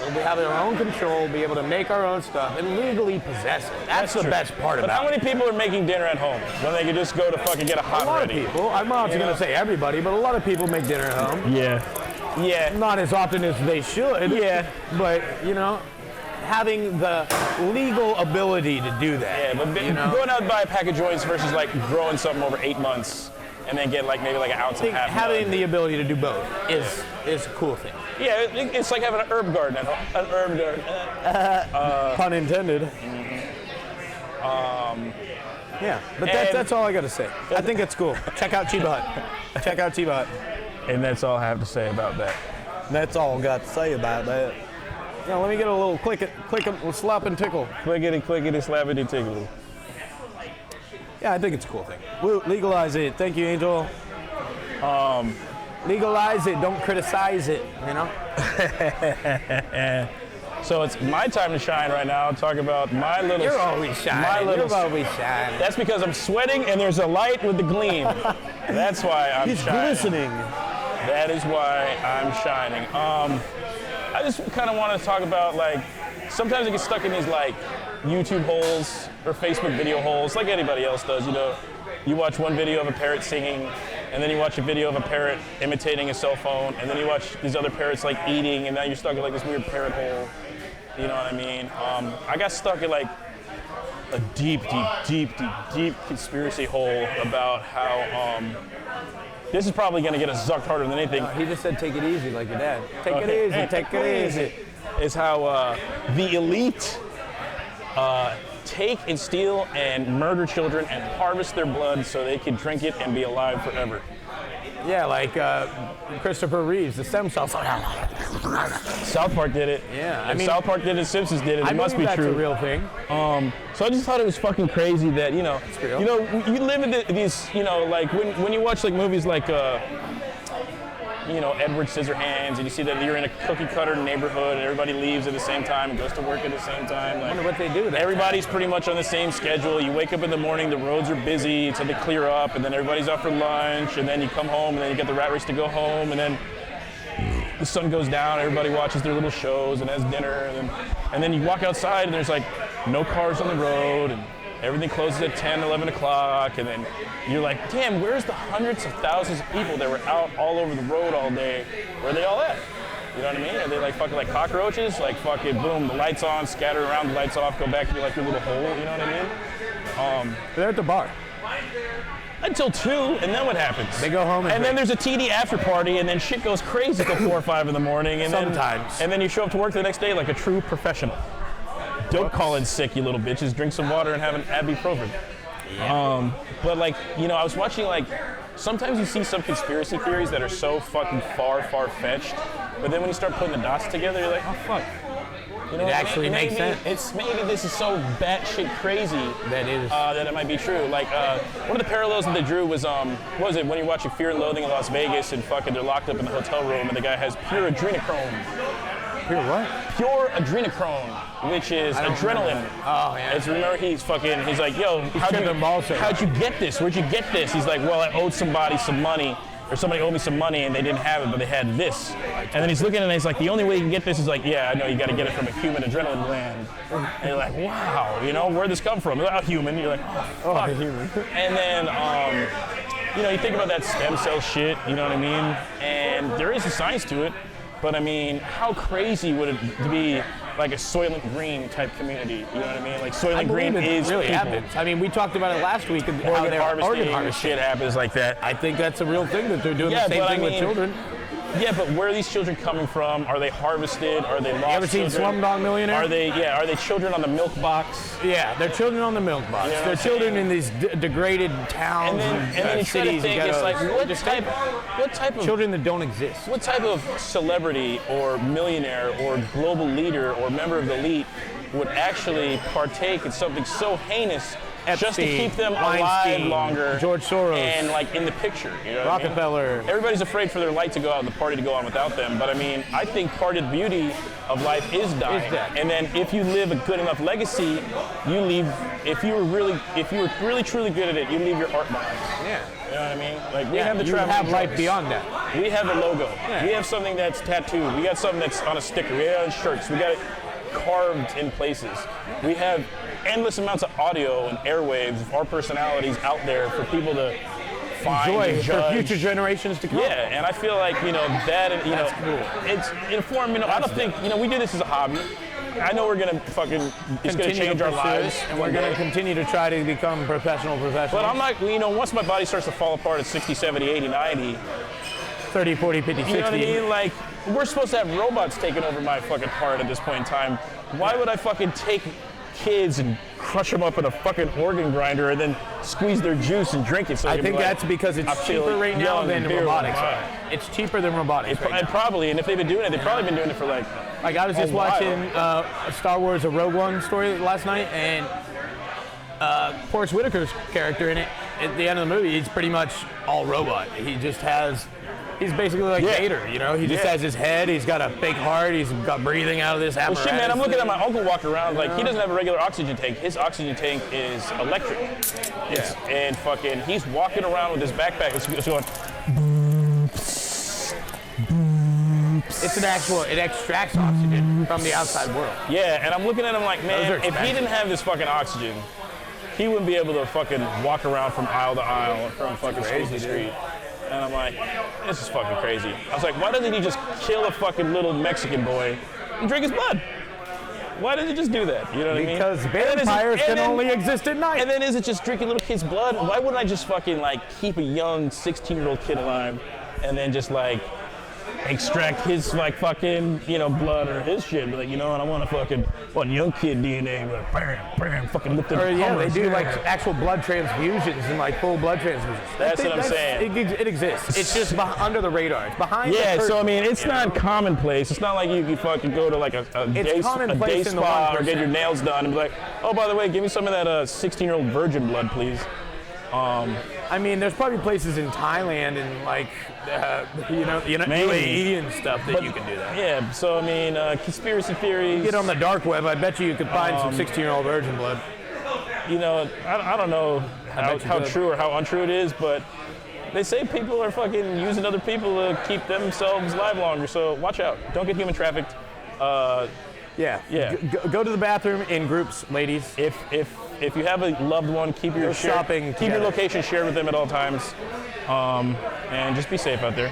We'll have our own control, be able to make our own stuff, and legally possess it. That's the true. best part But about how many people are making dinner at home when they could just go to fucking get a it. A hot lot ready? of people. I'm not going to say everybody, but a lot of people make dinner at home. Yeah. Not as often as they should. Yeah. But, you know, having the legal ability to do that. Yeah, but you know? going out and buy a pack of joints versus like growing something over 8 months. and then get like maybe like an ounce I and think a half. having the ability to do both is a cool thing. Yeah, it's like having an herb garden at home. An herb garden. Pun intended. Yeah, but that's all I got to say. I think it's cool. Check out Chiba Hut. Check out Chiba Hut. And that's all I have to say about that. That's all I got to say about that. Yeah, let me get a little click it, slap and tickle. Clickety, slappity, tickle. Yeah, I think it's a cool thing. Woo, legalize it. Thank you, Angel. Legalize it. Don't criticize it. You know. So it's my time to shine right now. Talk about my little. You're always shining. You're always shining. That's because I'm sweating and there's a light with the gleam. That's why I'm He's shining. glistening. That is why I'm shining. I just kind of want to talk about like sometimes I get stuck in these like YouTube holes or Facebook video holes, like anybody else does. You know, you watch one video of a parrot singing, and then you watch a video of a parrot imitating a cell phone, and then you watch these other parrots like eating, and now you're stuck in like this weird parrot hole. You know what I mean? I got stuck in like a deep conspiracy hole about how this is probably going to get us zucked harder than anything. He just said take it easy like your dad. Take it easy, take it easy. Is how the elite take and steal and murder children and harvest their blood so they can drink it and be alive forever. Yeah, like Christopher Reeves, the stem cells. South Park did it. Yeah, I If mean, South Park did it, Simpsons did it. It must be that's true. a real thing. So I just thought it was fucking crazy that real. you live in these like when you watch like movies like Edward Scissorhands, and you see that you're in a cookie cutter neighborhood and everybody leaves at the same time and goes to work at the same time. Like, I wonder what they do. everybody's pretty much on the same schedule. You wake up in the morning, the roads are busy, until they clear up, and then everybody's out for lunch, and then you come home, and then you get the rat race to go home, and then the sun goes down, everybody watches their little shows and has dinner, and then you walk outside, and there's like no cars on the road, and everything closes at 10, 11 o'clock, and then you're like, damn, where's the hundreds of thousands of people that were out all over the road all day? Where are they all at? You know what I mean? Are they like fucking like cockroaches? Like fucking boom, the lights on, scatter around, the lights off, go back to like your little hole, you know what I mean? They're at the bar. Until 2, and then what happens? They go home and then there's a TD after party, and then shit goes crazy till 4 or 5 in the morning, and Sometimes. then you show up to work the next day like a true professional. Don't call in sick, you little bitches. Drink some water and have an ibuprofen. But like, I was watching like, sometimes you see some conspiracy theories that are so fucking far-fetched, but then when you start putting the dots together, you're like, oh fuck. You know, It actually makes sense. Maybe this is so batshit crazy That is. that it might be true. Like one of the parallels that they drew was what was it when you're watching Fear and Loathing in Las Vegas and fucking they're locked up in the hotel room and the guy has pure adrenochrome. Pure what? Pure adrenochrome, which is adrenaline. Oh yeah. It's remember he's like, yo, how'd you get this? Where'd you get this? He's like, well, I owed somebody some money. Or somebody owed me some money and they didn't have it, but they had this. And then he's looking at it and he's like, the only way you can get this is like, yeah, I know you got to get it from a human adrenaline gland. And you're like, wow, where'd this come from? You're like, human. You're like, oh, fuck. Human. And then, you think about that stem cell shit, you know what I mean? And there is a science to it, but I mean, how crazy would it be like a Soylent Green type community? You know what I mean? Like Soylent Green is really people. happens. I mean, we talked about it last week. Organ harvesting, shit happens like that. I think that's a real thing that they're doing the same thing with children. Yeah, but where are these children coming from? Are they harvested? Are they lost? You ever seen children? Slumdog Millionaire? Are they children on the milk box? Yeah, they're children on the milk box. You know They're children in these degraded towns and then you try to cities. think, it's like, what type of children that don't exist? What type of celebrity or millionaire or global leader or member of the elite would actually partake in something so heinous just to keep them alive Weinstein, longer? George Soros, and like in the picture, you know what Rockefeller. I mean? Everybody's afraid for their light to go out and the party to go on without them. But I mean, I think part of the beauty of life is dying. And then if you live a good enough legacy, you leave. If you were really truly good at it, you leave your art behind. Yeah. You know what I mean? Like we have the you have life beyond that. We have a logo. Yeah. We have something that's tattooed. We got something that's on a sticker. We have it on shirts. We got it carved in places. We have endless amounts of audio and airwaves of our personalities out there for people to find Enjoy and for judge. future generations to come. Yeah, and I feel like that, That's cool. it's informed. I don't think we do this as a hobby. I know we're gonna fucking, it's gonna change our lives, and we're gonna continue to try to become professionals. But I'm not, once my body starts to fall apart at 60, 70, 80, 90, 30, 40, 50, 60. you know what I mean? Like, we're supposed to have robots taking over my fucking heart at this point in time. Why would I fucking take kids and crush them up in a fucking organ grinder and then squeeze their juice and drink it? So I think that's because it's cheaper right now than robotics. It's cheaper than robotics. And probably, and if they've been doing it, they've probably been doing it for like I was just watching Star Wars: A Rogue One story last night, and Forrest Whitaker's character in it, at the end of the movie, he's pretty much all robot. He's basically like Vader, you know? He just has his head, he's got a fake heart, he's got breathing out of this apparatus. Well, shit, man, I'm looking at my uncle walk around, like, he doesn't have a regular oxygen tank. His oxygen tank is electric. And fucking, he's walking around with his backpack, it's going... It extracts oxygen from the outside world. Yeah, and I'm looking at him like, man, if he didn't have this fucking oxygen, he wouldn't be able to fucking walk around from aisle to aisle, from fucking street to street. And I'm like, this is fucking crazy. I was like, why doesn't he just kill a fucking little Mexican boy and drink his blood? Why does he just do that? You know what I mean? Because vampires can only exist at night. And then is it just drinking little kids' blood? Why wouldn't I just fucking like keep a young 16-year-old kid alive and then just like extract his like fucking, blood or his shit? Be like, and I want to fucking young kid DNA, like bam, fucking lift it. Or they do like actual blood transfusions and like full blood transfusions. That's what I'm saying. It exists. It's just under the radar. It's behind. Yeah, the curtain, so I mean, it's not commonplace. It's not like you can fucking go to like a day spa or get your nails done and be like, oh, by the way, give me some of that 16-year-old virgin blood, please. I mean, there's probably places in Thailand and like, UAE and stuff that you can do that. Yeah, so I mean, conspiracy theories. Get on the dark web. I bet you could find some 16-year-old virgin blood. I don't know how true or how untrue it is, but they say people are fucking using other people to keep themselves alive longer. So watch out. Don't get human trafficked. Yeah. Go to the bathroom in groups, ladies. If you have a loved one, keep your location shared with them at all times, and just be safe out there.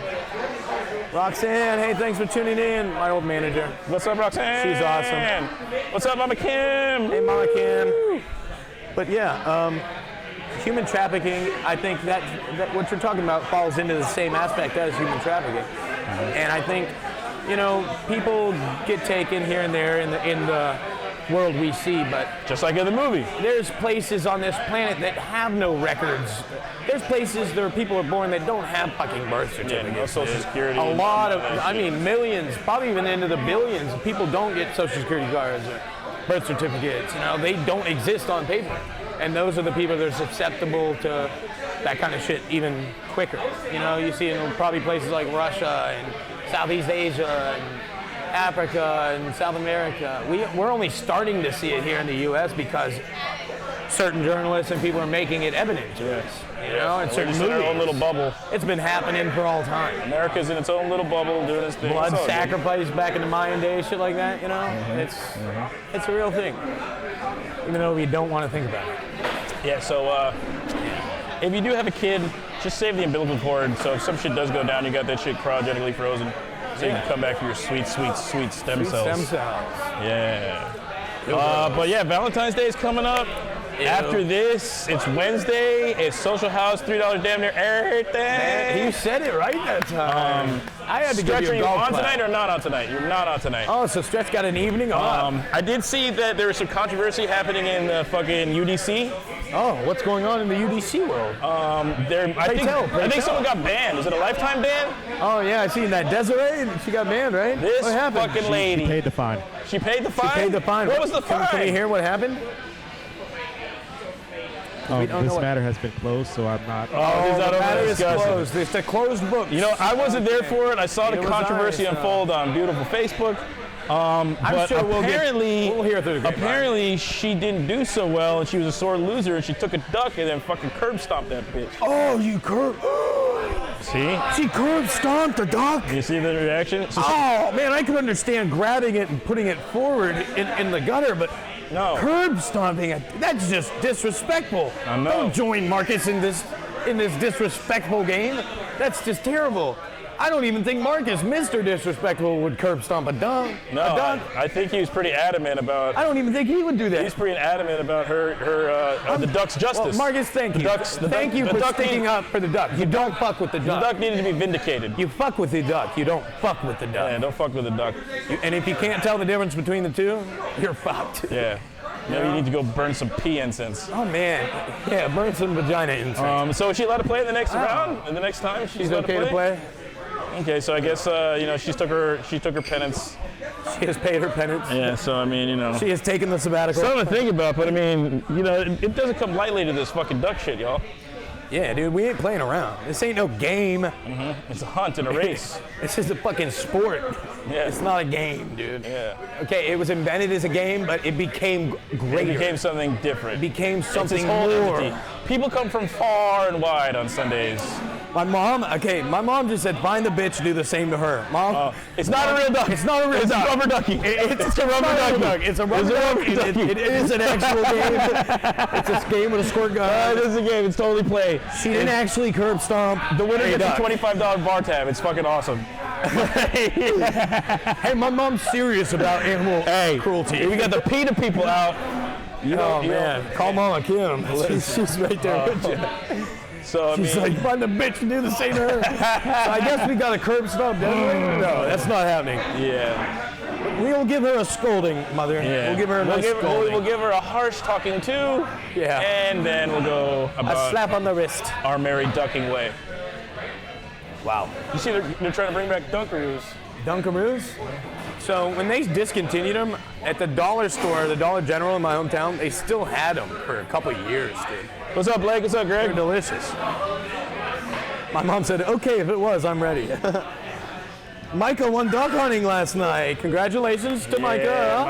Roxanne, hey, thanks for tuning in. My old manager. What's up, Roxanne? She's awesome. What's up, Mama Kim? Hey, Mama Kim. But yeah, human trafficking. I think that what you're talking about falls into the same aspect as human trafficking, and I think. People get taken here and there in the world we see, but just like in the movie, there's places on this planet that have no records. There's places there people are born that don't have fucking birth certificates. Yeah, no Social Security. A lot of, millions, probably even into the billions of people don't get Social Security cards or birth certificates. They don't exist on paper, and those are the people that are susceptible to that kind of shit even quicker. You see in probably places like Russia and Southeast Asia and Africa and South America. We're only starting to see it here in the U.S. because certain journalists and people are making it evident to us. And certain movies. In our own little bubble. It's been happening for all time. America's in its own little bubble doing its thing. Blood sacrifice back in the Mayan days, shit like that. It's a real thing, even though we don't want to think about it. Yeah. So if you do have a kid, just save the umbilical cord, so if some shit does go down, you got that shit cryogenically frozen, so you can come back for your sweet stem cells. Yeah. But yeah, Valentine's Day is coming up. Ew. After this, it's Wednesday. It's Social House, $3 damn near everything. Man, you said it right that time. I had to Stretch, give you a are you golf on clap. Tonight or not on tonight? You're not on tonight. Oh, so Stretch got an evening off. I did see that there was some controversy happening in the fucking UDC. Oh, what's going on in the UDC world? I think someone got banned. Is it a lifetime ban? Oh yeah, I seen that. Desiree, she got banned, right? This what happened? fucking lady. She paid the fine. She paid the fine? She paid the fine. What was the fine? Can you hear what happened? This matter has been closed, so I'm not. The matter is closed. It's a closed book. I wasn't there for it. I saw the controversy unfold on beautiful Facebook. But sure we'll hear through the grapevine. Apparently she didn't do so well, and she was a sore loser, and she took a duck and then fucking curb stomped that bitch. Oh, you curb. See? She curb stomped a duck. You see the reaction? Man, I could understand grabbing it and putting it forward in the gutter, but no. Curb stomping it, that's just disrespectful. I know. Don't join Marcus in this disrespectful game. That's just terrible. I don't even think Marcus, Mr. Disrespectful, would curb stomp a dunk. No, a dunk. I think he was pretty adamant about. I don't even think he would do that. He's pretty adamant about the Ducks' justice. Well, Marcus, thank you. Thank you for sticking up for the duck. You don't fuck with the The duck. duck needed to be vindicated. You fuck with the duck. You don't fuck with the duck. Yeah, don't fuck with the duck. And if you can't tell the difference between the two, you're fucked. Yeah. Maybe you need to go burn some pee incense. Oh man, yeah, burn some vagina incense. So is she allowed to play in the next round? And the next time she's allowed okay to play? Okay, so I guess she took her penance. She has paid her penance. Yeah, so I mean, She has taken the sabbatical. something to think about, but I mean, it doesn't come lightly to this fucking duck shit, y'all. Yeah, dude, we ain't playing around. This ain't no game. It's a hunt and a race. This is a fucking sport. Yeah. It's not a game, dude. Yeah. Okay, it was invented as a game, but it became greater. It became something different. became It's something this whole more. entity. People come from far and wide on Sundays. My mom just said, find the bitch, do the same to her. Mom, It's not a real duck. it's not a real It's duck. a rubber ducky. It's a rubber ducky. It's a rubber ducky. It is an actual game. It's a game with a squirt gun. It is a game. It's totally play. She didn't actually curb stomp. The winner a gets duck. a $25 bar tab. It's fucking awesome. Hey, my mom's serious about animal cruelty. We got the PETA people out. Oh man, call Mama Kim. She's right there with you. So I She's mean, like, find the bitch and do the same to her. So I guess we got a curb stomp definitely. No, that's not happening. yeah. We'll give her a scolding, mother. Yeah. We'll give her a nice scolding. We'll give her a harsh talking to. Yeah. And then we'll go A about slap on the wrist. our merry ducking way. Wow. You see, they're trying to bring back Dunkaroos. Dunkaroos? So when they discontinued them at the dollar store, the Dollar General in my hometown, they still had them for a couple of years, dude. What's up, Blake? What's up, They're Greg? delicious. My mom said, okay, if it was, I'm ready. Micah won duck hunting last night. Congratulations to Micah.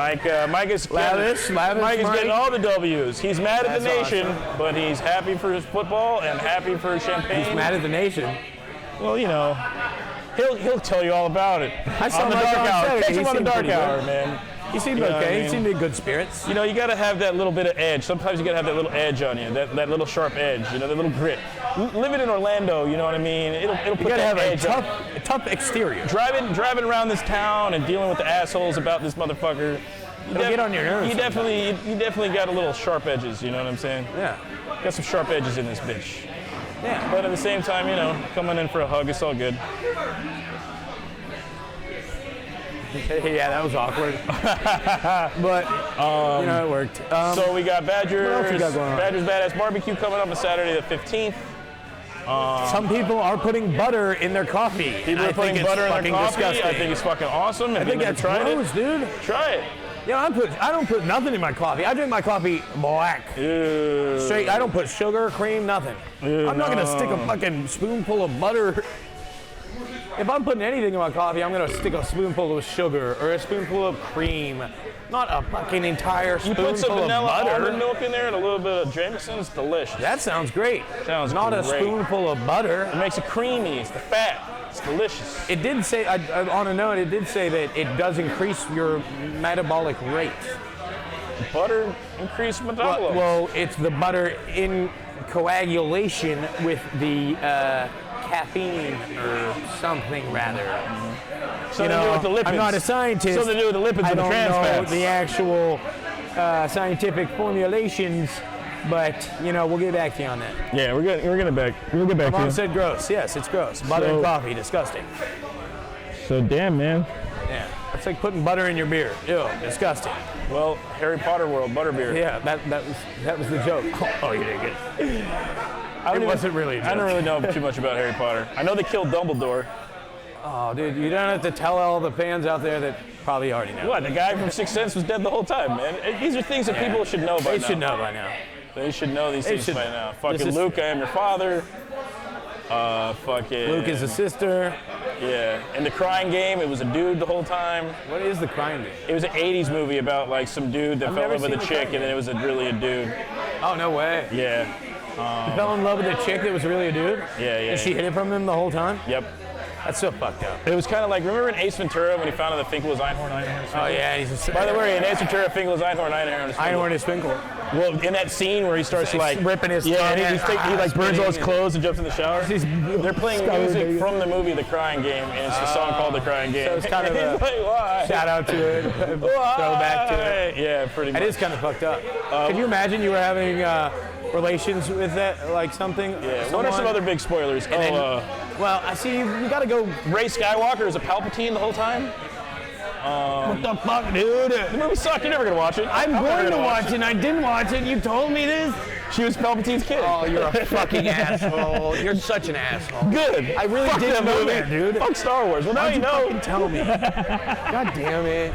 Mike is Lavish, Mike is Mike. getting all the W's. He's mad at the That's nation, awesome. but he's happy for his football and happy for his champagne. He's mad at the nation. Well, he'll tell you all about it. I saw on the Micah dark on hour. Saturday. Catch He him on the seemed dark pretty hour, good. man. He seemed You know what I okay. mean? He seemed in good spirits. You gotta have that little bit of edge. Sometimes you gotta have that little edge on you, that little sharp edge, that little grit. Living in Orlando, you know what I mean? It'll put You gotta that have a edge on. tough exterior. Driving around this town and dealing with the assholes about this motherfucker. It'll get on your nerves You definitely got a little sharp edges. You know what I'm saying? Yeah. Got some sharp edges in this bitch. Yeah. But at the same time, coming in for a hug, it's all good. Yeah, that was awkward. But it worked. So we got Badgers. what else we got going on? Badgers Badass Barbecue coming up on Saturday the 15th. Some people are putting butter in their coffee. People are putting butter in their coffee. Disgusting. I think it's fucking awesome. I think that's gross, dude. Try it. I don't put nothing in my coffee. I drink my coffee black. Ew. Straight. I don't put sugar, cream, nothing. I'm not gonna stick a fucking spoonful of butter. If I'm putting anything in my coffee, I'm gonna stick a spoonful of sugar or a spoonful of cream. Not a fucking entire You spoonful put some vanilla of butter. almond milk in there and a little bit of Jameson. It's delicious. That sounds great. Sounds Not a great. spoonful of butter. It makes it creamy. It's the fat. It's delicious. It did say, on a note, it did say that it does increase your metabolic rate. Butter increased metabolism. Well, it's the butter in coagulation with the caffeine or something rather. Something to do with the lipids. I'm not a scientist. Something to do with the lipids I and the don't trans know fats. the actual scientific formulations, but we'll get back to you on that. Yeah, we're gonna get back Mom said gross. Yes, it's gross. Butter So- in coffee, disgusting. So damn, man. Yeah, it's like putting butter in your beer. Ew, disgusting. Well, Harry Potter world, butterbeer. Yeah, that was the joke. Oh, you didn't get it. It wasn't really a joke. I don't really know too much about Harry Potter. I know they killed Dumbledore. Oh, dude, you don't have to tell all the fans out there that probably already know. What? The guy from Sixth Sense was dead the whole time, man. These are things that people should know by They now. should know by now. They should know these things should by know. now. This Fucking is- Luke, I am your father. Fucking. Luke is a sister. Yeah. In the Crying Game, it was a dude the whole time. What is the crime game? It was an 80s movie about like some dude that I've fell in never love with a seen The chick Crying and then it was really a dude. Oh, no way. Yeah. You fell in love with a chick that was really a dude? Yeah. And she hid it from him the whole time? Yep. That's so fucked up. It was kind of like, remember in Ace Ventura when he found out that Finkel was Einhorn? Oh, yeah. He's a By the way, in Ace Ventura, Finkel was Einhorn is Finkel. Einhorn is Finkel. Well, in that scene where he starts like ripping his yeah, tongue and he like burns all his clothes and jumps in the shower. They're playing music from the movie The Crying Game, and it's the song called The Crying Game. So it's kind of a like, why? shout out to it, throwback to it. Yeah, pretty much. It is kind of fucked up. Can you imagine you were having relations with that, like something? Yeah. What are some other big spoilers? Well, I see you got to go. Rey Skywalker is a Palpatine the whole time. What the fuck, dude? The movie sucked. You're never gonna watch it. I'm going to watch it. And I didn't watch it. You told me this. She was Palpatine's kid. Oh, you're a fucking asshole. You're such an asshole. Good. I really Fuck didn't that know movie. that, dude. Fuck Star Wars. Well, now Why'd you know. fucking tell me. God damn it.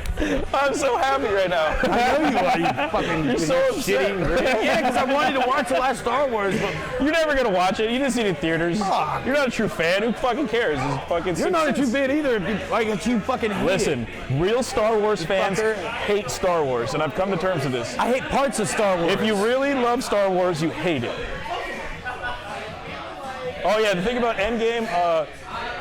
I'm so happy right now. I know you are. You fucking You're so upset. shitty. Yeah, because I wanted to watch the last Star Wars, but You're never gonna watch it. You didn't see it in theaters. Fuck. You're not a true fan. Who fucking cares? It's fucking. you're not a true fan either. Like, it's you fucking hate Listen, it. real Star Wars fans fucker. hate Star Wars, and I've come to terms with this. I hate parts of Star Wars. If you really love Star Wars, you hate it. Oh yeah, the thing about Endgame,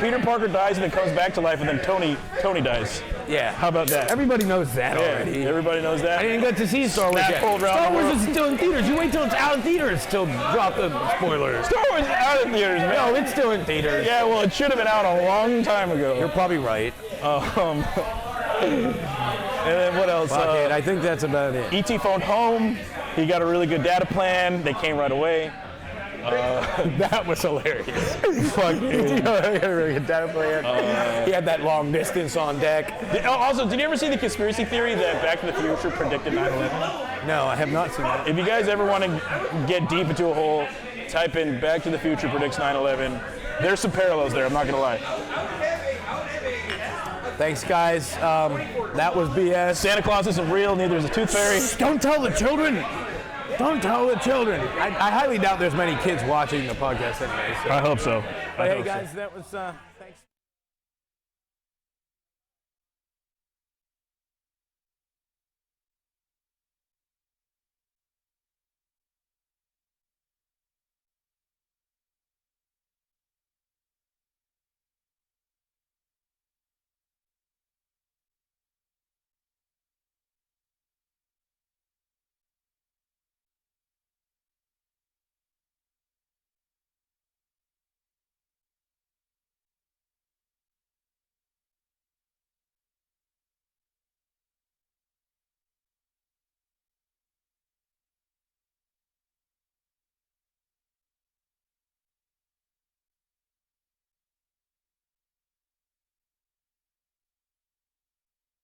Peter Parker dies and then comes back to life, and then Tony dies. yeah. How about that? Everybody knows that already. Everybody knows that. I didn't get to see Star Wars Snap yet. pulled around Star the Wars world. is still in theaters. You wait till it's out in theaters to drop the spoilers. Star Wars is out in theaters, man. No, it's still in theaters. Yeah, well, it should have been out a long time ago. You're probably right. And then what else? Fuck it. I think that's about it. E.T. phoned home. He got a really good data plan. They came right away. That was hilarious. Fuck you. He had that long distance on deck. Also, did you ever see the conspiracy theory that Back to the Future predicted 9/11? No, I have not seen that. If you guys ever want to get deep into a hole, type in Back to the Future predicts 9/11. There's some parallels there, I'm not going to lie. Thanks, guys. That was BS. Santa Claus isn't real, neither is a tooth fairy. Don't tell the children. Don't tell the children. I highly doubt there's many kids watching the podcast anyway. So. I hope so. But hey, guys, that was.